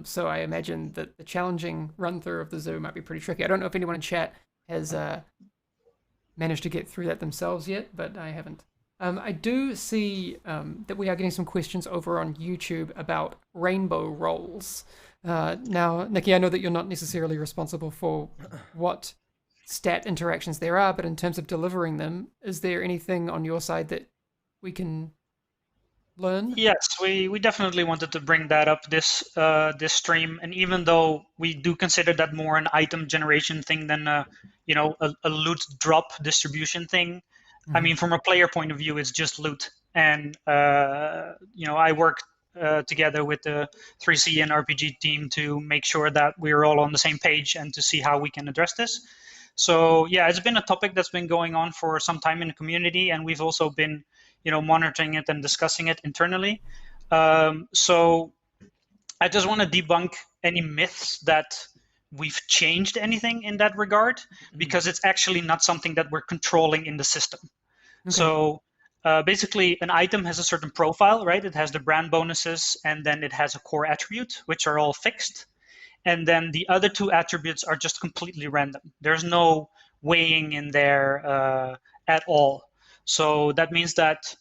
So I imagine that the challenging run through of the zoo might be pretty tricky. I don't know if anyone in chat has managed to get through that themselves yet, but I haven't. I do see that we are getting some questions over on YouTube about rainbow rolls. Now, Nikki, I know that you're not necessarily responsible for what stat interactions there are, but in terms of delivering them, is there anything on your side that we can learn? Yes, we definitely wanted to bring that up this stream, and even though we do consider that more an item generation thing than a loot drop distribution thing. I mean, from a player point of view, it's just loot, and I work together with the 3C and RPG team to make sure that we're all on the same page and to see how we can address this. So yeah, it's been a topic that's been going on for some time in the community, and we've also been monitoring it and discussing it internally. So I just want to debunk any myths that we've changed anything in that regard, because it's actually not something that we're controlling in the system. Okay. So basically an item has a certain profile, right? It has the brand bonuses, and then it has a core attribute, which are all fixed. And then the other 2 attributes are just completely random. There's no weighing in there at all. So that means that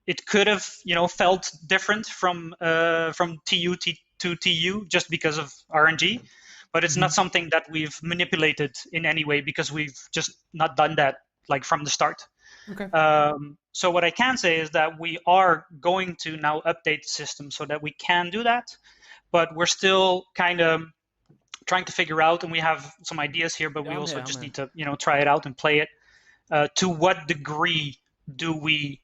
it could have, felt different from TU to TU just because of RNG, but it's not something that we've manipulated in any way, because we've just not done that from the start. Okay. So what I can say is that we are going to now update the system so that we can do that, but we're still kind of trying to figure out, and we have some ideas here, but we also just need to, try it out and play it. To what degree do we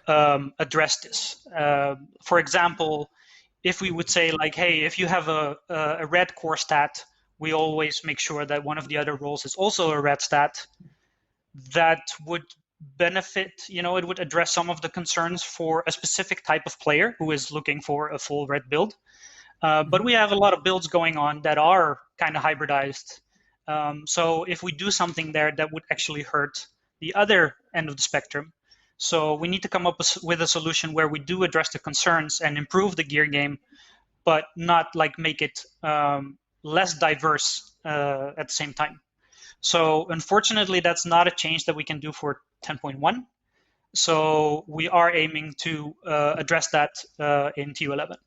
address this? For example, if we would say hey, if you have a red core stat, we always make sure that one of the other roles is also a red stat. That would benefit, it would address some of the concerns for a specific type of player who is looking for a full red build. But we have a lot of builds going on that are kind of hybridized. So if we do something there, that would actually hurt the other end of the spectrum. So we need to come up with a solution where we do address the concerns and improve the gear game, but not make it less diverse at the same time. So unfortunately, that's not a change that we can do for 10.1. So we are aiming to address that in TU11.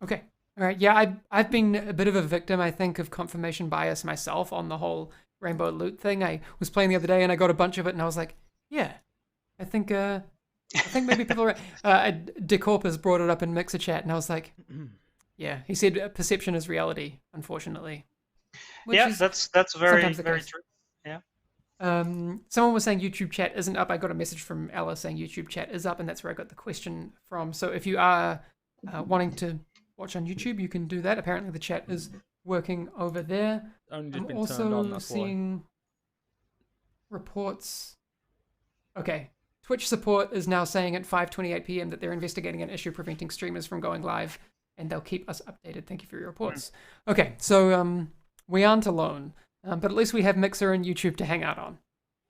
Okay. All right. Yeah, I've been a bit of a victim, I think, of confirmation bias myself on the whole rainbow loot thing. I was playing the other day and I got a bunch of it, and I was like, yeah, I think maybe people are right. Decorp has brought it up in Mixer chat, and I was like, yeah. He said perception is reality, unfortunately. Yeah, that's very, very true. Yeah. Someone was saying YouTube chat isn't up. I got a message from Ella saying YouTube chat is up, and that's where I got the question from. So if you are wanting to watch on YouTube, you can do that. Apparently the chat is working over there. Only just I'm been also turned on, that's seeing reports. Okay. Twitch support is now saying at 5:28 p.m. that they're investigating an issue preventing streamers from going live, and they'll keep us updated. Thank you for your reports. Okay, so we aren't alone, but at least we have Mixer and YouTube to hang out on.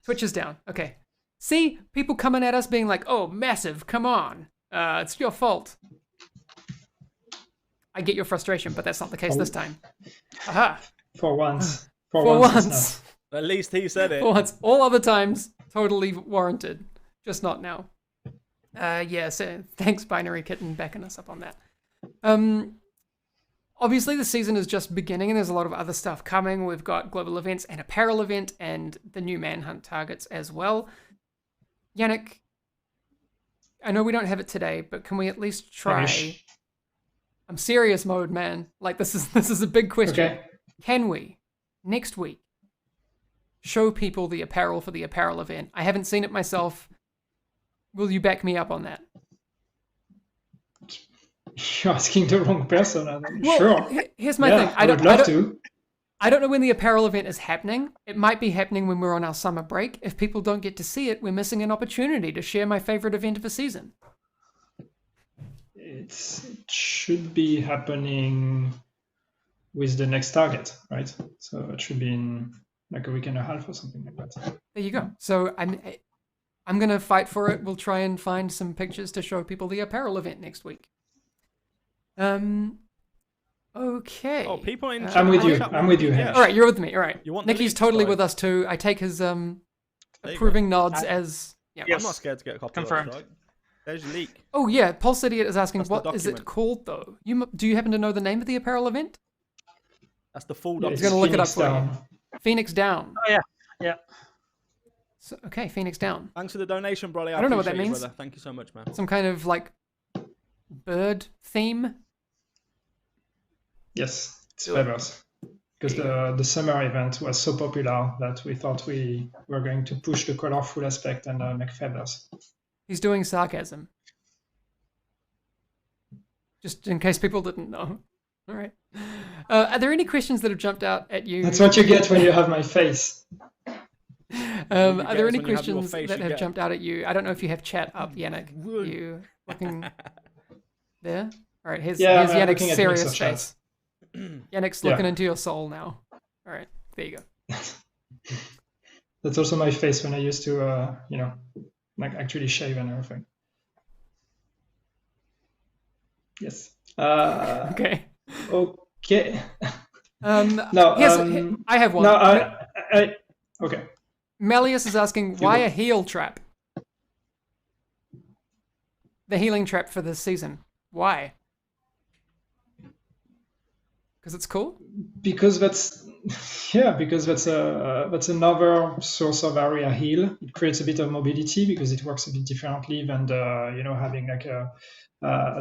Twitch is down. Okay. See, people coming at us being like, "Oh, Massive, come on, it's your fault." I get your frustration, but that's not the case this time. Aha! For once. For it's once. At least he said it. For once. All other times, totally warranted. Just not now. Yeah, so thanks, Binary Kitten, backing us up on that. Obviously, the season is just beginning, and there's a lot of other stuff coming. We've got global events, an apparel event, and the new Manhunt targets as well. Yannick, I know we don't have it today, but can we at least try? Finish. I'm serious mode, man. Like, this is a big question. Okay. Can we, next week, show people the apparel for the apparel event? I haven't seen it myself. Will you back me up on that? You're asking the wrong person. Well, Sure. Here's my Yeah, thing. I would love to. I don't know when the apparel event is happening. It might be happening when we're on our summer break. If people don't get to see it, we're missing an opportunity to share my favorite event of the season. It should be happening with the next target, right? So it should be in like a week and a half or something like that. There you go. So I'm gonna fight for it. We'll try and find some pictures to show people the apparel event next week. Okay. Oh, people in I'm with you. I'm with you, Henry. All right, you're with me. All right. You want the Nikki's leak, totally right? with us too. I take his There you approving go. nods as yeah. Yes. I'm not scared to get a copy. Confirmed. Of it, right? There's your leak. Oh yeah, Pulse Idiot is asking That's the what is it document. called though? Do you happen to know the name of the apparel event? That's the full Yeah, document. gonna look it up Phoenix for you. down. Phoenix Down. Oh yeah, yeah. So, okay, Phoenix Down. Thanks for the donation, Brolly. I don't know what that appreciate you, means. brother. Thank you so much, man. Some kind of like bird theme. Yes, it's feathers. Because the summer event was so popular that we thought we were going to push the colorful aspect and make feathers. He's doing sarcasm. Just in case people didn't know. All right. Are there any questions that have jumped out at you? That's what you get when you have my face. Are there get any is when you have your questions face, that you have get. jumped out at you? I don't know if you have chat up, Yannick. You looking there? All right, here's Yeah, I'm Yannick's looking at serious Mixer chat. face. Yannick's Yeah. looking into your soul now. All right, there you go. That's also my face when I used to, like actually shave and everything. Yes. Okay. Okay. No, I have one. No, okay. Melius is asking, why a heal trap? The healing trap for this season. Why? Because it's cool? Because that's another source of area heal. It creates a bit of mobility because it works a bit differently than having like a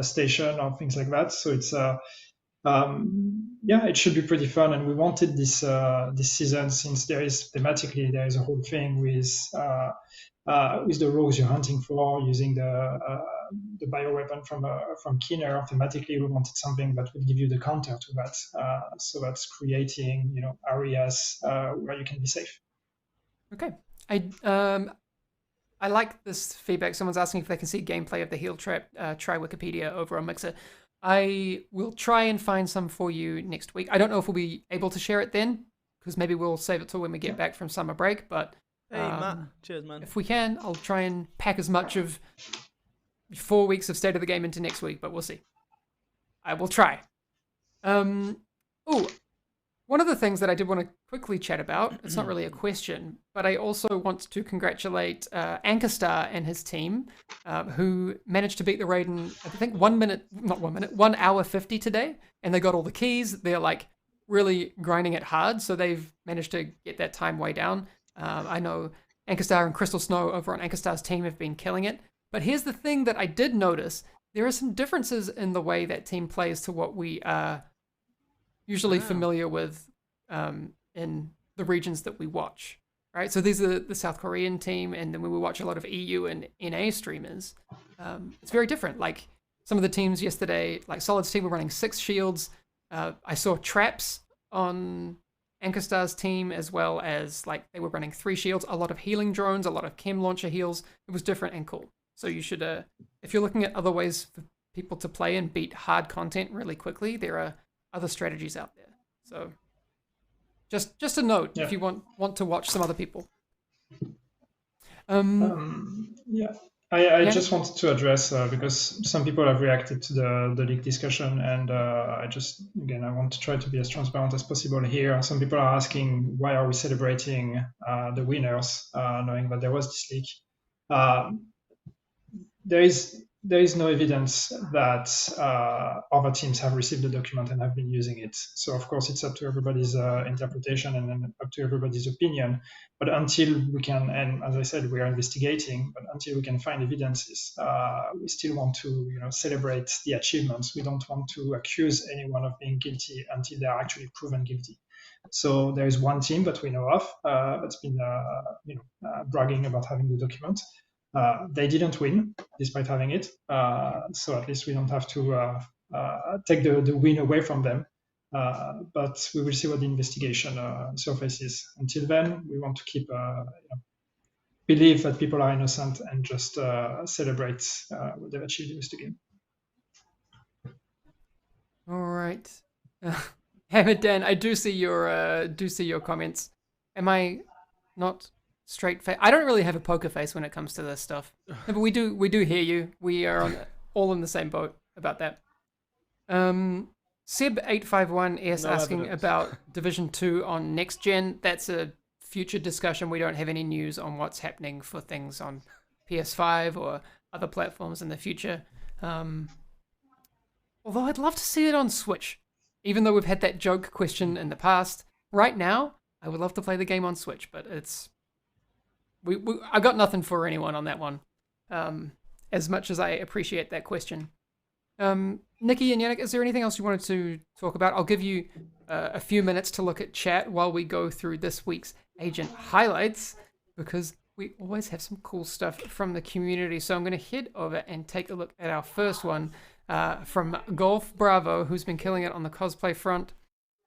station or things like that. So it's it should be pretty fun, and we wanted this season since there is a whole thing with the rogues you're hunting for using the bioweapon from Keener. Thematically, we wanted something that would give you the counter to that. So that's creating areas where you can be safe. Okay. I like this feedback. Someone's asking if they can see gameplay of the heal trap. Try Wikipedia over on Mixer. I will try and find some for you next week. I don't know if we'll be able to share it then, because maybe we'll save it till when we get back from summer break. But Hey, Matt. Cheers, man. if we can, I'll try and pack as much of 4 weeks of State of the Game into next week, but we'll see. I will try. One of the things that I did want to quickly chat about, it's not really a question, but I also want to congratulate Anchor and his team, who managed to beat the raid in, I think 1 hour 50 today, and they got all the keys. They're like really grinding it hard, so they've managed to get that time way down. I know Anchor and Crystal Snow over on Anchor's team have been killing it, but here's the thing that I did notice. There are some differences in the way that team plays to what we are usually familiar with in the regions that we watch, right? So these are the South Korean team, and then when we watch a lot of EU and NA streamers, it's very different. Like some of the teams yesterday, like Solid's team were running 6 shields. I saw traps on Anchor's team, as well as like they were running 3 shields, a lot of healing drones, a lot of chem launcher heals. It was different and cool. So you should, if you're looking at other ways for people to play and beat hard content really quickly, there are other strategies out there. So just a note if you want to watch some other people. Yeah, I Yeah. just wanted to address because some people have reacted to the leak discussion, and I want to try to be as transparent as possible here. Some people are asking why are we celebrating the winners, knowing that there was this leak. There is no evidence that other teams have received the document and have been using it. So of course it's up to everybody's interpretation and then up to everybody's opinion. But until we can, and as I said, we are investigating. But until we can find evidences, we still want to, celebrate the achievements. We don't want to accuse anyone of being guilty until they are actually proven guilty. So there is one team that we know of that's been, bragging about having the document. They didn't win despite having it, so at least we don't have to take the win away from them. But we will see what the investigation surfaces. Until then, we want to keep believe that people are innocent and just celebrate what they've achieved in the game. All right, Hammer Dan, I do see your comments. Am I not straight face? I don't really have a poker face when it comes to this stuff. No, but we do hear you. We are all in the same boat about that. Seb851 is asking evidence. about Division 2 on next gen. That's a future discussion. We don't have any news on what's happening for things on PS5 or other platforms in the future. Although I'd love to see it on Switch, even though we've had that joke question in the past. Right now, I would love to play the game on Switch, but it's I got nothing for anyone on that one. As much as I appreciate that question. Nikki and Yannick, is there anything else you wanted to talk about? I'll give you a few minutes to look at chat while we go through this week's agent highlights, because we always have some cool stuff from the community. So I'm going to head over and take a look at our first one from Golf Bravo, who's been killing it on the cosplay front.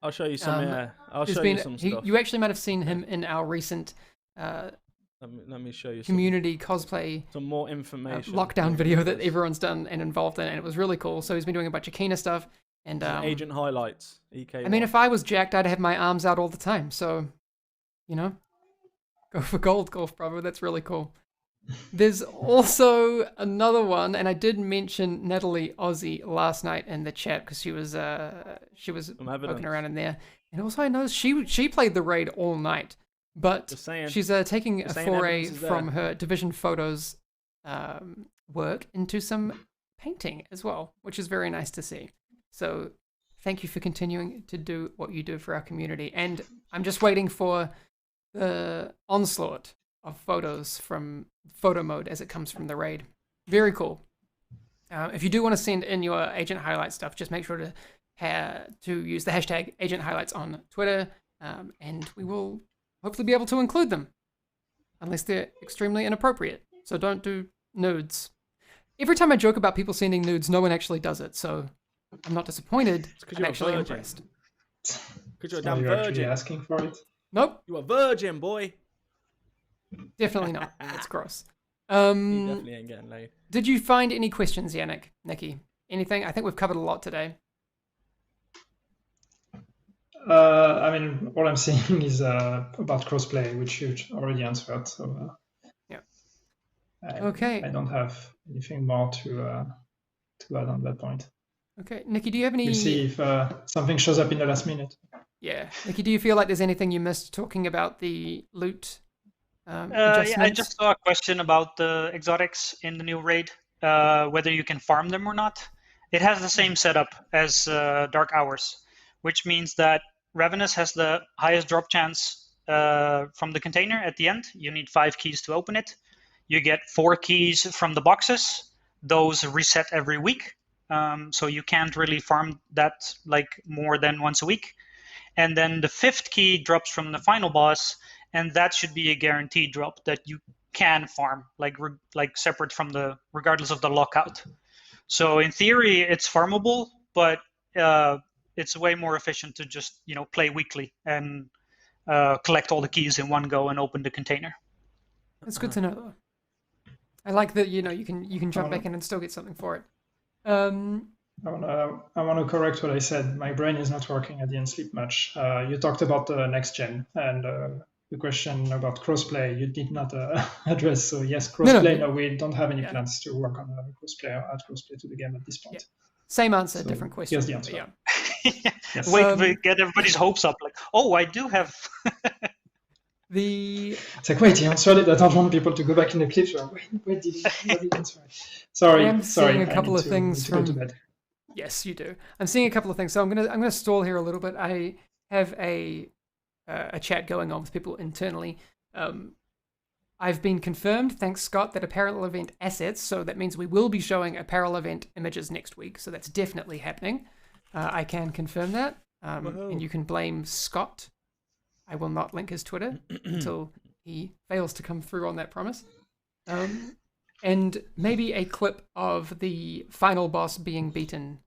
I'll show you some. I'll show you some stuff. You actually might have seen him in our recent let me show you community cosplay some more information lockdown video that everyone's done and involved in, and it was really cool. So he's been doing a bunch of Kena stuff and agent highlights. EK. I mean, if I was jacked, I'd have my arms out all the time. So, go for gold, Golf Bravo. That's really cool. There's also another one, and I did mention Natalie Aussie last night in the chat because she was poking around in there, and also I noticed she played the raid all night. But she's taking a foray from her Division Photos work into some painting as well, which is very nice to see. So thank you for continuing to do what you do for our community. And I'm just waiting for the onslaught of photos from photo mode as it comes from the raid. Very cool. If you do want to send in your agent highlight stuff, just make sure to use the hashtag agent highlights on Twitter, and we will hopefully be able to include them, unless they're extremely inappropriate. So don't do nudes. Every time I joke about people sending nudes, no one actually does it, so I'm not disappointed. I'm actually impressed. Because you're a damn virgin. Actually asking for it? Nope. You're a virgin, boy. Definitely not. That's gross. You definitely ain't getting laid. Did you find any questions, Yannick, Nikki? Anything? I think we've covered a lot today. I mean, all I'm saying is about crossplay, which you already answered. So yeah. I don't have anything more to add on that point. Okay, Nikki, do you have any? We'll see if something shows up in the last minute. Yeah, Nikki, do you feel like there's anything you missed talking about the loot? Yeah, I just saw a question about the exotics in the new raid, whether you can farm them or not. It has the same setup as Dark Hours, which means that Ravenous has the highest drop chance from the container at the end. You need 5 keys to open it. You get 4 keys from the boxes. Those reset every week. So you can't really farm that like more than once a week. And then the 5th key drops from the final boss, and that should be a guaranteed drop that you can farm, like separate from regardless of the lockout. So in theory, it's farmable, but it's way more efficient to just play weekly and collect all the keys in one go and open the container. That's good to know, though. I like that you can jump back in and still get something for it. I want to correct what I said. My brain is not working. I didn't sleep much. You talked about the next gen, and the question about crossplay you did not address. So yes, crossplay. No, we don't have any plans to work on crossplay or add crossplay to the game at this point. Yeah. Same answer, So different question. here's the answer. Yeah. Yes. Wait, get everybody's hopes up. Like, oh, I do have. It's like, wait, he answered it. I don't want people to go back in the clips. Wait, did he answer it? Sorry, I'm seeing a couple of to things go from. to bed. Yes, you do. I'm seeing a couple of things, so I'm gonna stall here a little bit. I have a chat going on with people internally. I've been confirmed, thanks Scott, that apparel event assets. So that means we will be showing apparel event images next week. So that's definitely happening. I can confirm that, and you can blame Scott. I will not link his Twitter until he fails to come through on that promise. And maybe a clip of the final boss being beaten.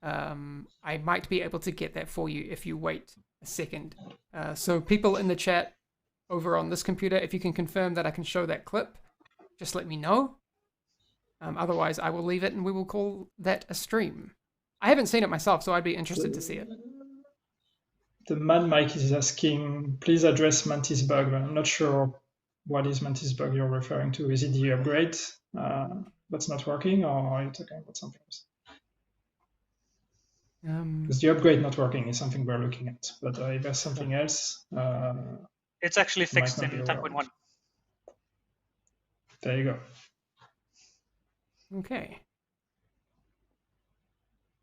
I might be able to get that for you if you wait a second. So people in the chat over on this computer, if you can confirm that I can show that clip, just let me know. Otherwise, I will leave it and we will call that a stream. I haven't seen it myself, so I'd be interested to see it. The man Mike is asking, please address Mantis bug. I'm not sure what is Mantis bug you're referring to. Is it the upgrade that's not working, or are you talking about something else? Because the upgrade not working is something we're looking at, but if there's something else, it's actually fixed in 10.1. There you go. Okay.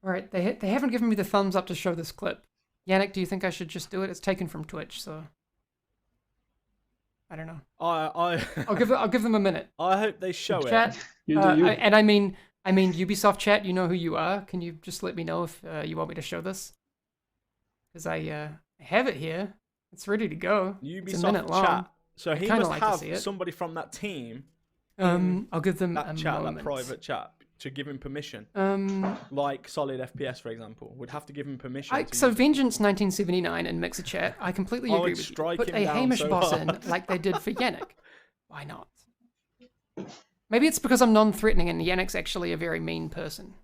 All right, they haven't given me the thumbs up to show this clip. Yannick, do you think I should just do it? It's taken from Twitch, so I don't know. I'll give them a minute. I hope they show it. Chat, You do you. and I mean Ubisoft chat. You know who you are. Can you just let me know if you want me to show this? Because I have it here. It's ready to go. It's a minute Ubisoft long. chat. So he must like to see have it. somebody from that team. I'll give them That a chat, moment. that private chat, to give him permission. Like Solid FPS, for example, would have to give him permission. So Vengeance 1979 in Mixer chat, I completely I agree would with you. strike Put him a down Hamish so boss hard. in like they did for Yannick. Why not? Maybe it's because I'm non-threatening and Yannick's actually a very mean person.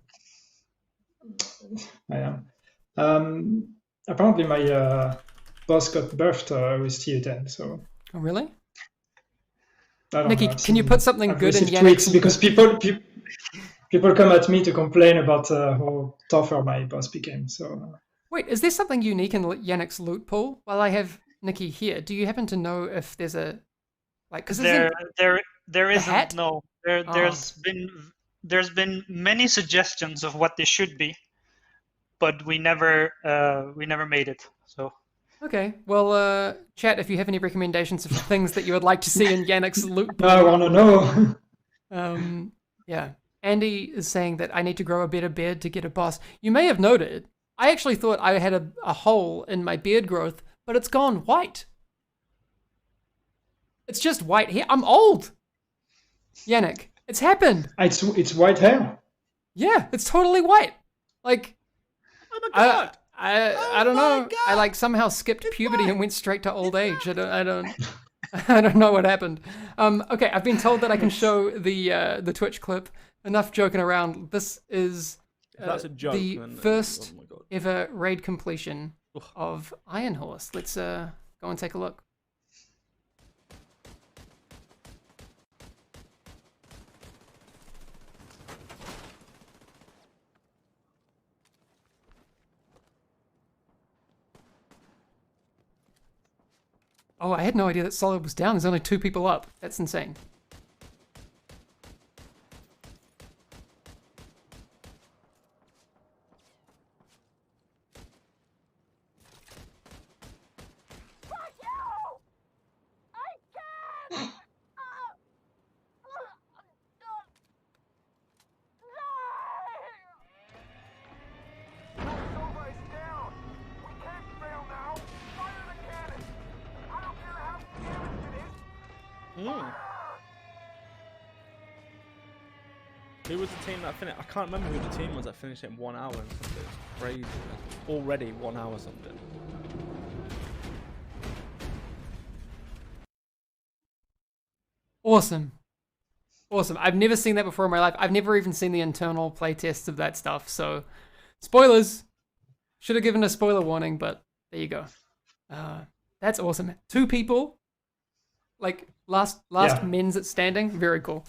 I am. Apparently my boss got buffed with TU10, so Oh, really? I don't Nikki, know. can you put something I've good in received Yannick's... tweets because people come at me to complain about how tougher my boss became. So Wait, is there something unique in Yannick's loot pool? While I have Nikki here, do you happen to know if there's a... Because There isn't. hat? No, there's been many suggestions of what this should be, but we never made it. So Okay, well, chat, if you have any recommendations of things that you would like to see in Yannick's loot pool. I want to know. Yeah. Andy is saying that I need to grow a better beard to get a boss. You may have noted, I actually thought I had a hole in my beard growth, but it's gone white. It's just white hair. I'm old. Yannick, it's happened. It's white hair. Yeah, it's totally white. Like, Oh my god! I don't know. I like somehow skipped puberty and went straight to old age. I don't know what happened. Okay, I've been told that I can show the Twitch clip. Enough joking around. This is If that's a joke, the then, first oh my god. ever raid completion of Iron Horse. Let's go and take a look. Oh, I had no idea that Solid was down. There's only 2 people up. That's insane. Who was the team that finished? I can't remember who the team was that finished it in 1 hour and something. It's crazy. Already 1 hour something. Awesome. Awesome. I've never seen that before in my life. I've never even seen the internal playtests of that stuff. So, spoilers. Should have given a spoiler warning, but there you go. That's awesome. 2 people Like last Yeah. men's standing. Very cool.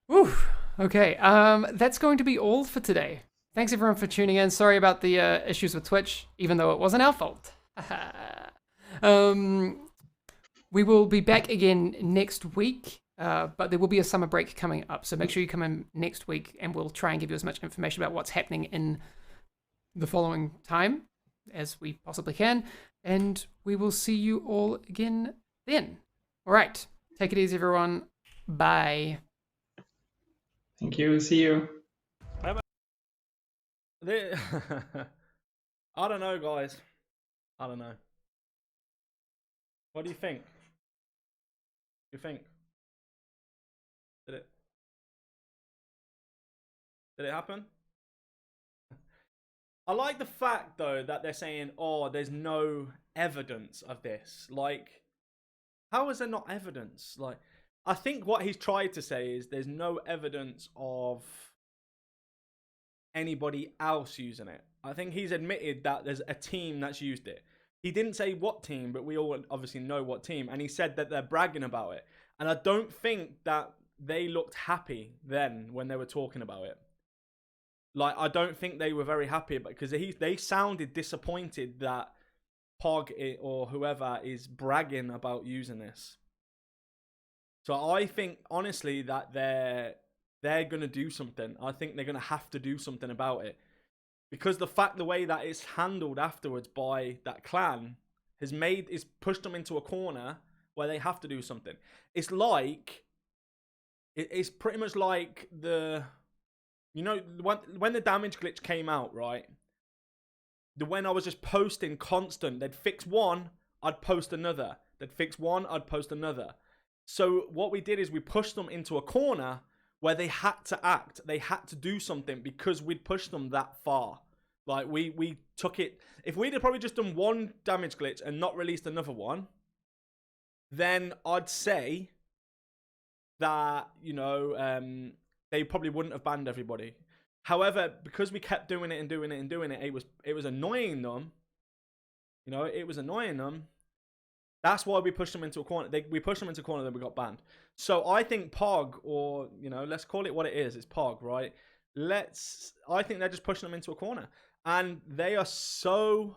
Woo. Okay. That's going to be all for today. Thanks everyone for tuning in. Sorry about the issues with Twitch, even though it wasn't our fault. We will be back again next week, but there will be a summer break coming up. So make sure you come in next week, and we'll try and give you as much information about what's happening in the following time as we possibly can. And we will see you all again then. All right. Take it easy, everyone. Bye. Thank you. See you. I don't know, guys. I don't know. What do you think? You think? Did it happen? I like the fact though that they're saying, "Oh, there's no evidence of this." Like, how is there not evidence? Like, I think what he's tried to say is there's no evidence of anybody else using it. I think he's admitted that there's a team that's used it. He didn't say what team, but we all obviously know what team. And he said that they're bragging about it. And I don't think that they looked happy then when they were talking about it. Like, I don't think they were very happy because they sounded disappointed that Pog or whoever is bragging about using this. So I think, honestly, that they're going to do something. I think they're going to have to do something about it. Because the way that it's handled afterwards by that clan is pushed them into a corner where they have to do something. It's pretty much like when the damage glitch came out, right? When I was just posting constant, they'd fix one, I'd post another. They'd fix one, I'd post another. So what we did is we pushed them into a corner where they had to act. They had to do something because we'd pushed them that far. Like, we took it. If we'd have probably just done one damage glitch and not released another one, then I'd say that, they probably wouldn't have banned everybody. However, because we kept doing it and doing it and doing it, it was annoying them. It was annoying them. That's why we pushed them into a corner. We pushed them into a corner, then we got banned. So I think Pog, or, let's call it what it is. It's Pog, right? I think they're just pushing them into a corner. And they are so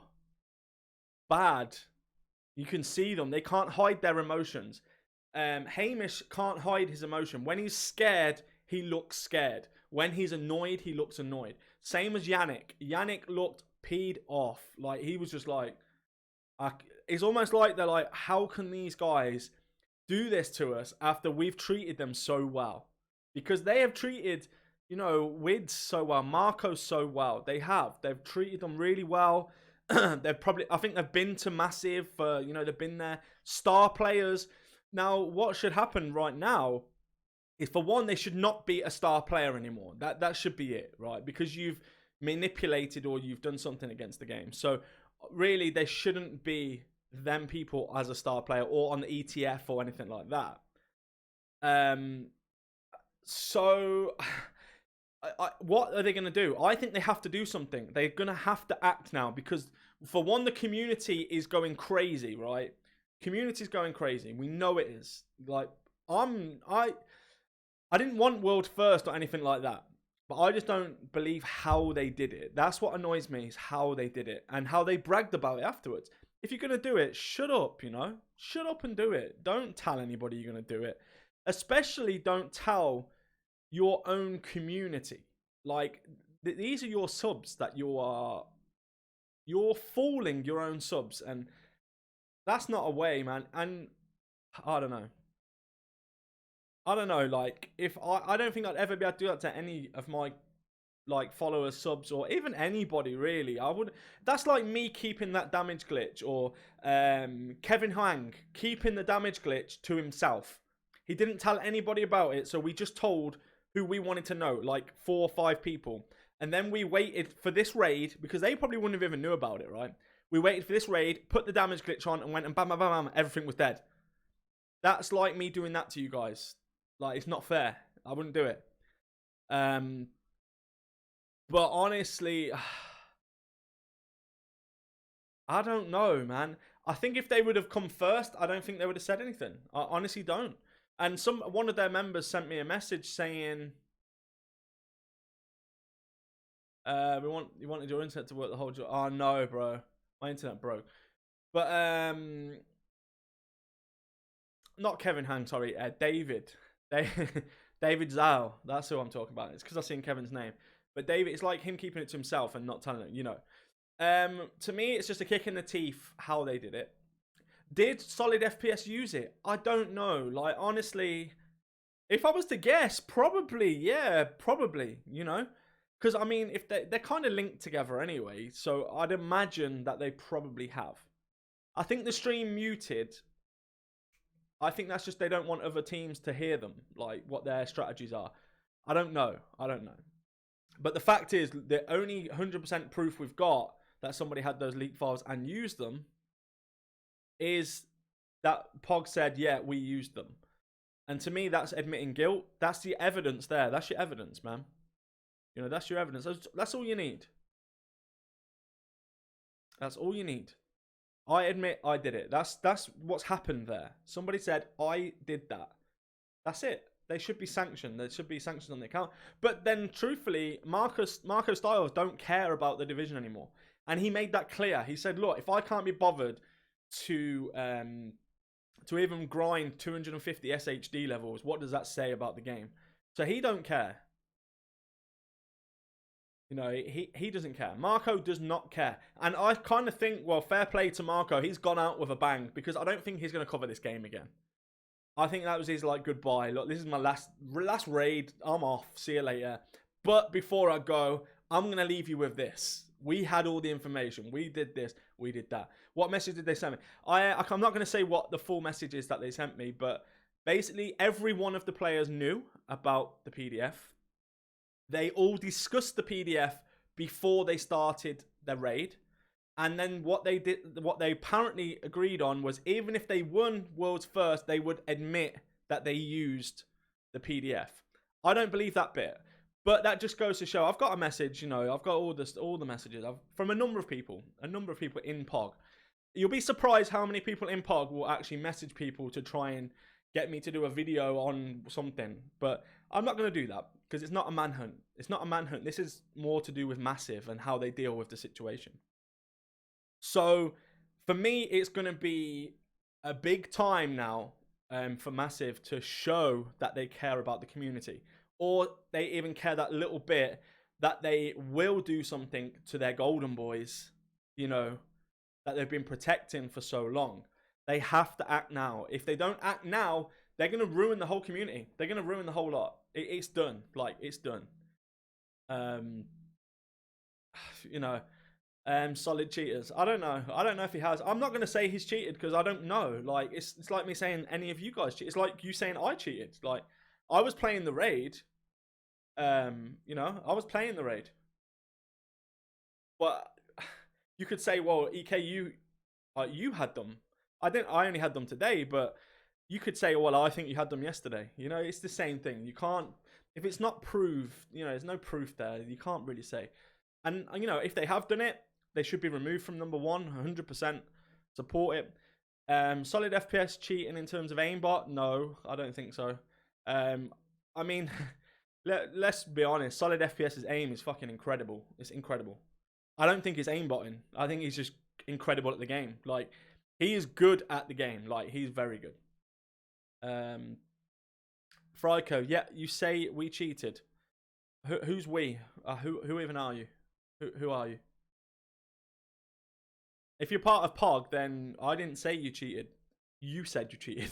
bad. You can see them. They can't hide their emotions. Hamish can't hide his emotion. When he's scared, he looks scared. When he's annoyed, he looks annoyed. Same as Yannick. Yannick looked peed off. Like, he was just like... it's almost like they're like, how can these guys do this to us after we've treated them so well? Because they have treated, Wids so well, Marco so well. They've treated them really well. I think they've been to Massive for, they've been there. Star players. Now, what should happen right now is, for one, they should not be a star player anymore. That should be it, right? Because you've manipulated or you've done something against the game. So really, they shouldn't be them people as a star player or on the ETF or anything like that. So what are they going to do? I think they have to do something. They're going to have to act now because, for one, the community is going crazy, right? Community's going crazy. We know it is. Like, I didn't want world first or anything like that. But I just don't believe how they did it. That's what annoys me, is how they did it and how they bragged about it afterwards. If you're going to do it, shut up, Shut up and do it. Don't tell anybody you're going to do it. Especially don't tell your own community. Like, these are your subs that you're fooling your own subs. And that's not a way, man. And I don't know. Like, if I don't think I'd ever be able to do that to any of my, like, followers, subs, or even anybody, really. That's like me keeping that damage glitch, or Kevin Huang keeping the damage glitch to himself. He didn't tell anybody about it, so we just told who we wanted to know, like 4 or 5 people. And then we waited for this raid, because they probably wouldn't have even knew about it, right? We waited for this raid, put the damage glitch on, and went and bam, bam, bam, bam, everything was dead. That's like me doing that to you guys. Like, it's not fair. I wouldn't do it. But honestly, I don't know, man. I think if they would have come first, I don't think they would have said anything. I honestly don't. And one of their members sent me a message saying, you wanted your internet to work the whole job. Oh no, bro, my internet broke. But not Kevin Hang, sorry, David. David Zhao. That's who I'm talking about. It's because I've seen Kevin's name. But David, it's like him keeping it to himself and not telling it, you know. To me, it's just a kick in the teeth how they did it. Did Solid FPS use it? I don't know. Like, honestly, if I was to guess, probably, yeah, probably, you know. Because, I mean, if they're kind of linked together anyway, so I'd imagine that they probably have. I think the stream muted. I think that's just they don't want other teams to hear them, like what their strategies are. I don't know. But the fact is, the only 100% proof we've got that somebody had those leak files and used them is that Pog said, yeah, we used them. And to me, that's admitting guilt. That's the evidence there. That's your evidence, man. You know, that's your evidence. That's all you need. That's all you need. I admit I did it. That's what's happened there. Somebody said, I did that. That's it. They should be sanctioned. There should be sanctions on the account. But then, truthfully, Marco Styles don't care about the division anymore. And he made that clear. He said, look, if I can't be bothered to even grind 250 SHD levels, what does that say about the game? So he don't care. You know, he doesn't care. Marco does not care. And I kind of think, well, fair play to Marco. He's gone out with a bang because I don't think he's going to cover this game again. I think that was his, like, goodbye. Look, this is my last raid. I'm off. See you later. But before I go, I'm going to leave you with this. We had all the information. We did this. We did that. What message did they send me? I'm not going to say what the full message is that they sent me, but basically every one of the players knew about the PDF. They all discussed the PDF before they started their raid. And then what they apparently agreed on was even if they won World's First, they would admit that they used the PDF. I don't believe that bit. But that just goes to show, I've got a message, you know, I've got all the messages from a number of people in POG. You'll be surprised how many people in POG will actually message people to try and get me to do a video on something. But I'm not going to do that because it's not a manhunt. It's not a manhunt. This is more to do with Massive and how they deal with the situation. So for me, it's going to be a big time now for Massive to show that they care about the community. Or they even care that little bit that they will do something to their golden boys, you know, that they've been protecting for so long. They have to act now. If they don't act now, they're going to ruin the whole community. They're going to ruin the whole lot. It's done. Like, it's done. You know, Solid cheaters. I don't know. I don't know if he has. I'm not going to say he's cheated because I don't know. Like, it's like me saying any of you guys cheated. It's like you saying I cheated. Like, I was playing the raid. You know, I was playing the raid. But you could say, well, EK, you had them. I only had them today, but you could say, well, I think you had them yesterday. You know, it's the same thing. You can't, if it's not proved, you know, there's no proof there. You can't really say. And, you know, if they have done it, they should be removed from number one, 100%. Support it. Solid FPS cheating in terms of aimbot? No, I don't think so. I mean, let's be honest. Solid FPS's aim is fucking incredible. It's incredible. I don't think it's aimbotting. I think he's just incredible at the game. Like, he is good at the game. Like, he's very good. Fryco, yeah, you say we cheated. Who's we? Who even are you? Who are you? If you're part of POG, then I didn't say you cheated. You said you cheated.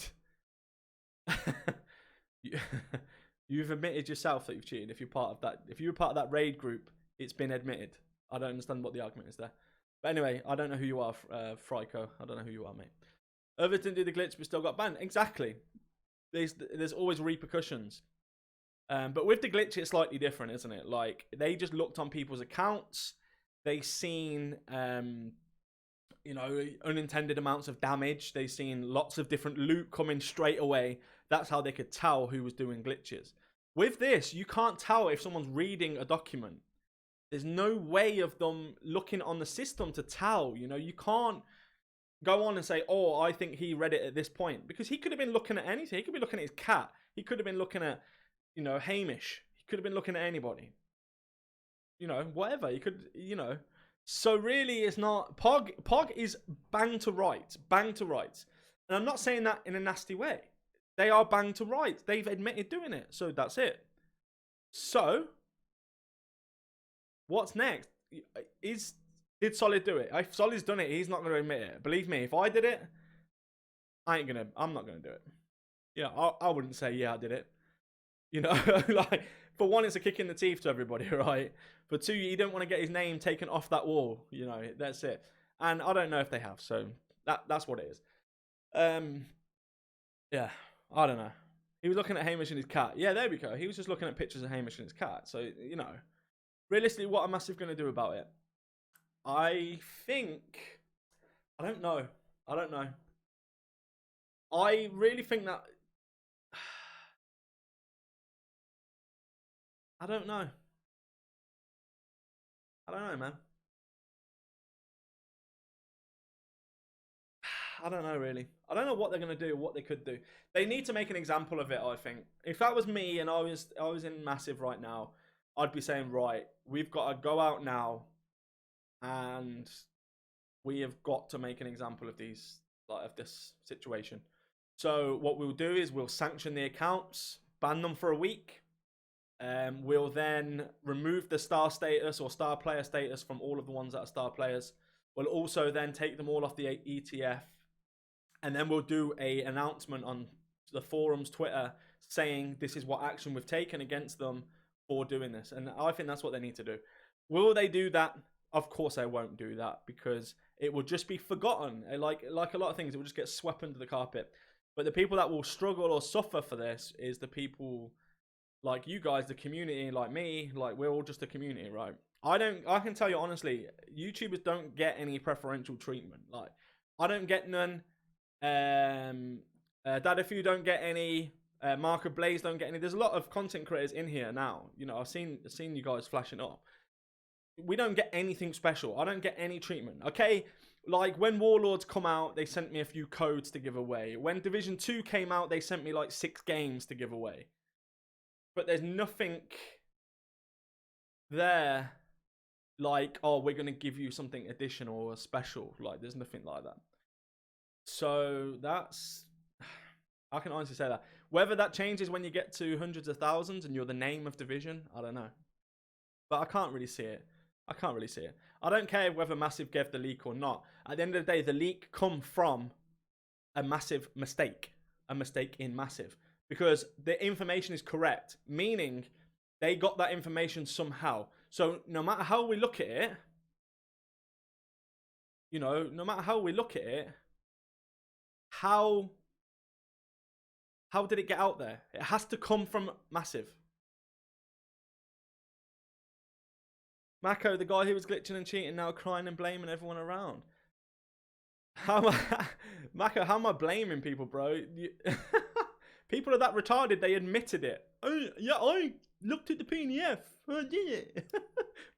You've admitted yourself that you've cheated. If you're part of that, if you were part of that raid group, it's been admitted. I don't understand what the argument is there. But anyway, I don't know who you are, Fryco. I don't know who you are, mate. Overton did the glitch, but still got banned. Exactly. There's always repercussions. But with the glitch, it's slightly different, isn't it? Like, they just looked on people's accounts. They seen, you know, unintended amounts of damage. They seen lots of different loot coming straight away. That's how they could tell who was doing glitches. With this, you can't tell if someone's reading a document. There's no way of them looking on the system to tell. You know, you can't go on and say, oh, I think he read it at this point, because he could have been looking at anything. He could be looking at his cat. He could have been looking at, you know, Hamish. He could have been looking at anybody. You know, whatever. He could, you know. So really, it's not Pog. Pog is bang to rights, bang to rights, and I'm not saying that in a nasty way. They are bang to rights. They've admitted doing it, so that's it. So, what's next? Did Solid do it? If Solid's done it, he's not going to admit it. Believe me, if I did it, I'm not going to do it. Yeah, I wouldn't say, yeah, I did it. You know, like, for one, it's a kick in the teeth to everybody, right? For two, you don't want to get his name taken off that wall. You know, that's it. And I don't know if they have, so that's what it is. Yeah, I don't know. He was looking at Hamish and his cat. Yeah, there we go. He was just looking at pictures of Hamish and his cat. So, you know, realistically, what are Massive going to do about it? I don't know. I really think that... I don't know, man. I don't know, really. I don't know what they're going to do, what they could do. They need to make an example of it, I think. If that was me and I was in Massive right now, I'd be saying, right, we've got to go out now and we have got to make an example of these, like, of this situation. So what we'll do is we'll sanction the accounts, ban them for a week. We'll then remove the star status or star player status from all of the ones that are star players. We'll also then take them all off the ETF. And then we'll do an announcement on the forums, Twitter, saying this is what action we've taken against them for doing this. And I think that's what they need to do. Will they do that? Of course they won't do that, because it will just be forgotten. Like a lot of things, it will just get swept under the carpet. But the people that will struggle or suffer for this is the people like you guys, the community, like me. Like, we're all just a community, right? I can tell you honestly, YouTubers don't get any preferential treatment. Like, I don't get none. Dad, if you don't get any, Mark of Blaze don't get any. There's a lot of content creators in here now. You know, I've seen you guys flashing up. We don't get anything special. I don't get any treatment. Okay, like when Warlords come out, they sent me a few codes to give away. When Division 2 came out, they sent me like 6 games to give away. But there's nothing there like, oh, we're going to give you something additional or special. Like, there's nothing like that. So that's... I can honestly say that. Whether that changes when you get to hundreds of thousands and you're the name of Division, I don't know. But I can't really see it. I don't care whether Massive gave the leak or not. At the end of the day, the leak come from a massive mistake. A mistake in Massive. Because the information is correct. Meaning, they got that information somehow. So, no matter how we look at it, you know, no matter how we look at it, how did it get out there? It has to come from Massive. Mako, the guy who was glitching and cheating, now crying and blaming everyone around. Mako, how am I blaming people, bro? People are that retarded, they admitted it. Oh, yeah, I looked at the PDF. I did it.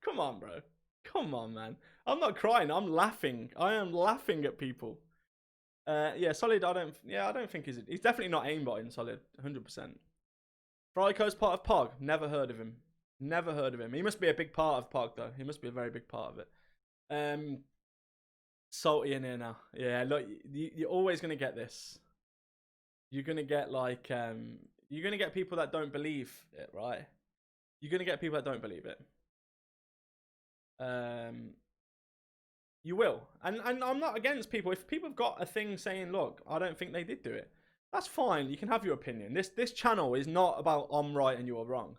Come on, bro. Come on, man. I'm not crying, I'm laughing. I am laughing at people. Yeah, Solid, I don't think he's definitely not aimbotting Solid, 100%. Fryco's part of POG, never heard of him. Never heard of him. He must be a big part of POG, though. He must be a very big part of it. Salty in here now. Yeah, look, you're always going to get this. You're going to get, like, you're going to get people that don't believe it, right? You're going to get people that don't believe it. You will. And I'm not against people. If people have got a thing saying, look, I don't think they did do it, that's fine. You can have your opinion. This channel is not about I'm right and you're wrong.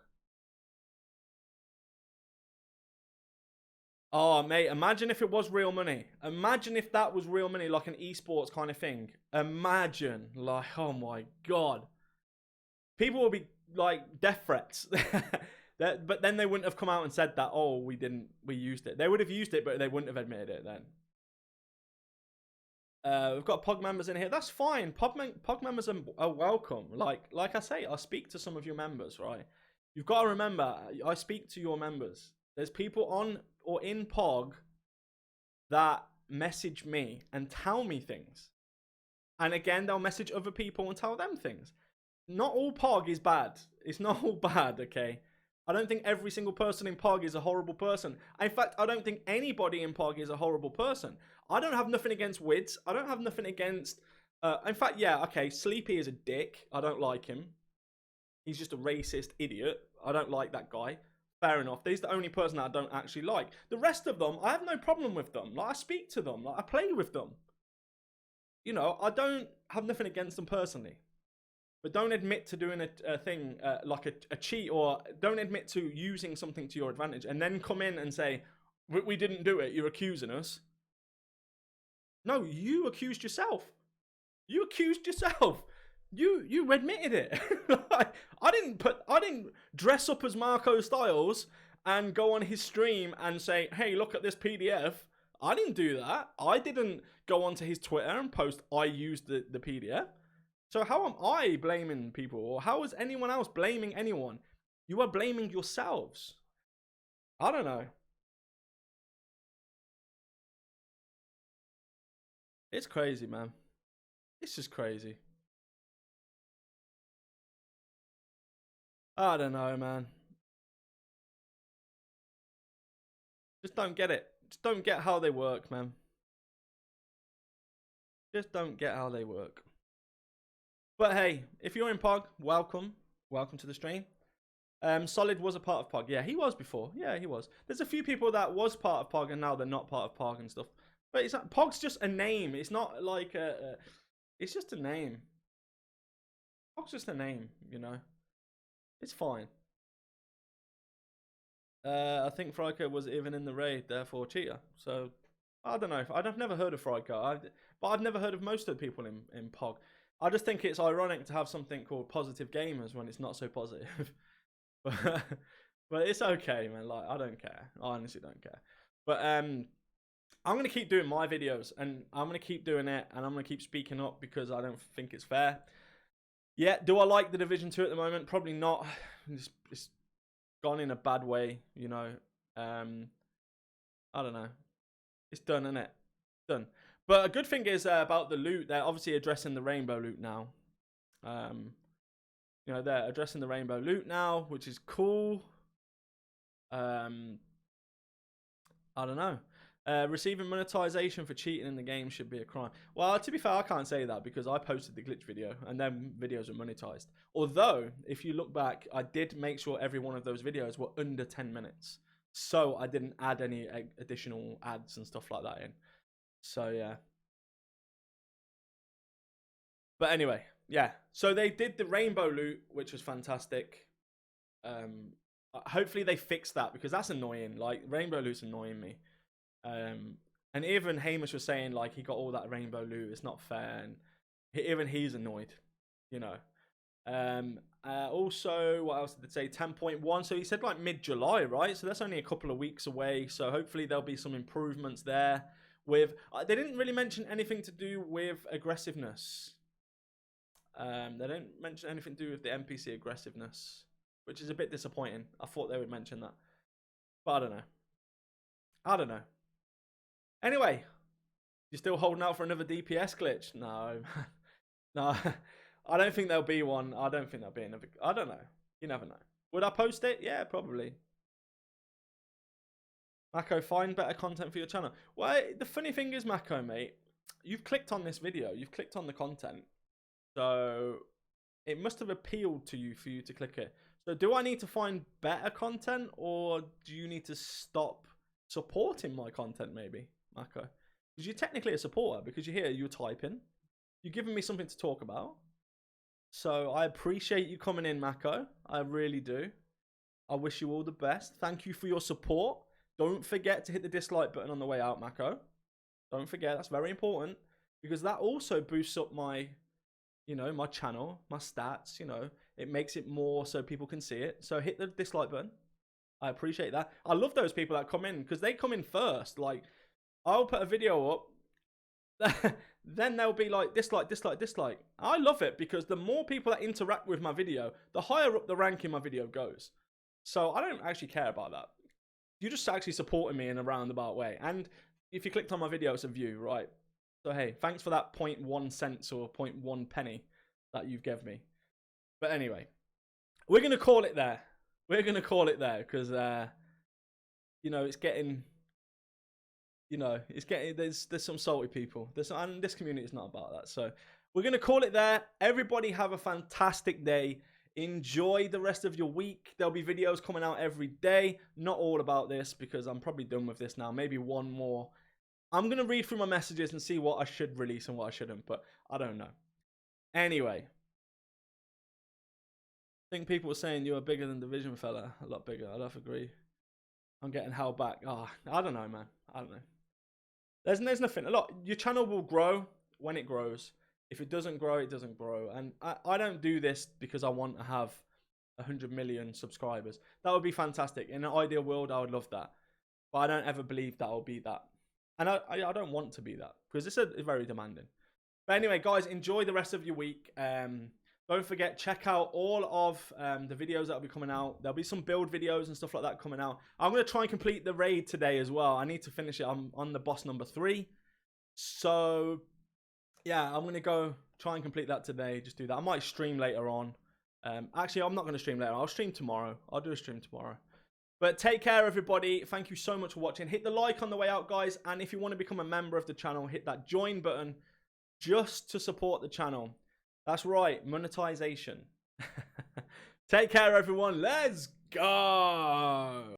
Oh, mate, imagine if it was real money. Imagine if that was real money, like an esports kind of thing. Imagine, like, oh my God. People will be, like, death threats. But then they wouldn't have come out and said that, oh, we used it. They would have used it, but they wouldn't have admitted it then. We've got POG members in here. That's fine. POG members are welcome. Like I say, I speak to some of your members, right? You've got to remember, I speak to your members. There's people on or in POG that message me and tell me things. And again, they'll message other people and tell them things. Not all POG is bad. It's not all bad, okay? I don't think every single person in POG is a horrible person. In fact, I don't think anybody in POG is a horrible person. I don't have nothing against Wids. I don't have nothing against... in fact, yeah, okay, Sleepy is a dick. I don't like him. He's just a racist idiot. I don't like that guy. Fair enough. He's the only person that I don't actually like. The rest of them, I have no problem with them. Like, I speak to them. Like, I play with them. You know, I don't have nothing against them personally. But don't admit to doing a thing like a cheat, or don't admit to using something to your advantage and then come in and say, we didn't do it, you're accusing us. No, you accused yourself. You accused yourself. You admitted it. I didn't dress up as Marco Styles and go on his stream and say, hey, look at this PDF. I didn't do that. I didn't go onto his Twitter and post I used the PDF. So how am I blaming people? Or how is anyone else blaming anyone? You are blaming yourselves. I don't know. It's crazy, man. It's just crazy. I don't know, man. Just don't get it. Just don't get how they work, man. Just don't get how they work. But hey, if you're in POG, welcome. Welcome to the stream. Solid was a part of POG. Yeah, he was before. Yeah, he was. There's a few people that was part of POG and now they're not part of POG and stuff. But it's not, POG's just a name. It's not like it's just a name. POG's just a name, you know. It's fine. I think Fryco was even in the raid, therefore cheater. So, I don't know. I've never heard of Fryco. But I've never heard of most of the people in POG. I just think it's ironic to have something called positive gamers when it's not so positive. but it's okay, man. Like, I don't care. I honestly don't care. But I'm going to keep doing my videos. And I'm going to keep doing it. And I'm going to keep speaking up because I don't think it's fair. Yeah, do I like the Division 2 at the moment? Probably not. It's gone in a bad way, you know. I don't know. It's done, isn't it? Done. But a good thing is about the loot, they're obviously addressing the rainbow loot now. You know, they're addressing the rainbow loot now, which is cool. I don't know. Receiving monetization for cheating in the game should be a crime. Well, to be fair, I can't say that because I posted the glitch video and then videos were monetized. Although, if you look back, I did make sure every one of those videos were under 10 minutes. So I didn't add any additional ads and stuff like that in. So, yeah. But anyway, yeah. So they did the rainbow loot, which was fantastic. Hopefully they fix that because that's annoying. Like, rainbow loot's annoying me. And even Hamish was saying, like, he got all that rainbow loot. It's not fair. And even he's annoyed, you know. Also, what else did they say? 10.1. So he said, like, mid-July, right? So that's only a couple of weeks away. So hopefully there'll be some improvements there. With they didn't really mention anything to do with aggressiveness. They didn't mention anything to do with the NPC aggressiveness, which is a bit disappointing. I thought they would mention that, but I don't know. I don't know. Anyway, you still holding out for another DPS glitch? No, no. I don't think there'll be one. I don't think there'll be another. I don't know. You never know. Would I post it? Yeah, probably. Mako, find better content for your channel. Well, the funny thing is, Mako, mate, you've clicked on this video. You've clicked on the content. So it must have appealed to you for you to click it. So do I need to find better content or do you need to stop supporting my content maybe, Mako? Because you're technically a supporter because you're here, you're typing. You're giving me something to talk about. So I appreciate you coming in, Mako. I really do. I wish you all the best. Thank you for your support. Don't forget to hit the dislike button on the way out, Mako. Don't forget, that's very important. Because that also boosts up my, you know, my channel, my stats, you know. It makes it more so people can see it. So hit the dislike button. I appreciate that. I love those people that come in because they come in first. Like, I'll put a video up. Then they'll be like, dislike, dislike, dislike. I love it because the more people that interact with my video, the higher up the rank in my video goes. So I don't actually care about that. You're just actually supporting me in a roundabout way. And if you clicked on my video, it's a view, right? So hey, thanks for that 0.1 cents or 0.1 penny that you've given me. But anyway, we're gonna call it there. We're gonna call it there because you know, it's getting, you know, it's getting, there's some salty people. And this community is not about that. So we're gonna call it there. Everybody have a fantastic day. Enjoy the rest of your week. There'll be videos coming out every day. Not all about this because I'm probably done with this now. Maybe one more. I'm going to read through my messages and see what I should release and what I shouldn't, but I don't know. Anyway. I think people were saying you are bigger than Division fella. A lot bigger. I don't agree. I'm getting held back. Oh, I don't know, man. I don't know. There's nothing. Your channel will grow when it grows. If it doesn't grow, it doesn't grow. And I don't do this because I want to have 100 million subscribers. That would be fantastic. In an ideal world, I would love that. But I don't ever believe that will be that. And I don't want to be that because it's very demanding. But anyway, guys, enjoy the rest of your week. Don't forget, check out all of the videos that will be coming out. There'll be some build videos and stuff like that coming out. I'm going to try and complete the raid today as well. I need to finish it. I'm on the boss number 3. So, yeah, I'm going to go try and complete that today. Just do that. I might stream later on. Actually, I'm not going to stream later. I'll stream tomorrow. I'll do a stream tomorrow. But take care, everybody. Thank you so much for watching. Hit the like on the way out, guys. And if you want to become a member of the channel, hit that join button just to support the channel. That's right, monetization. Take care, everyone. Let's go.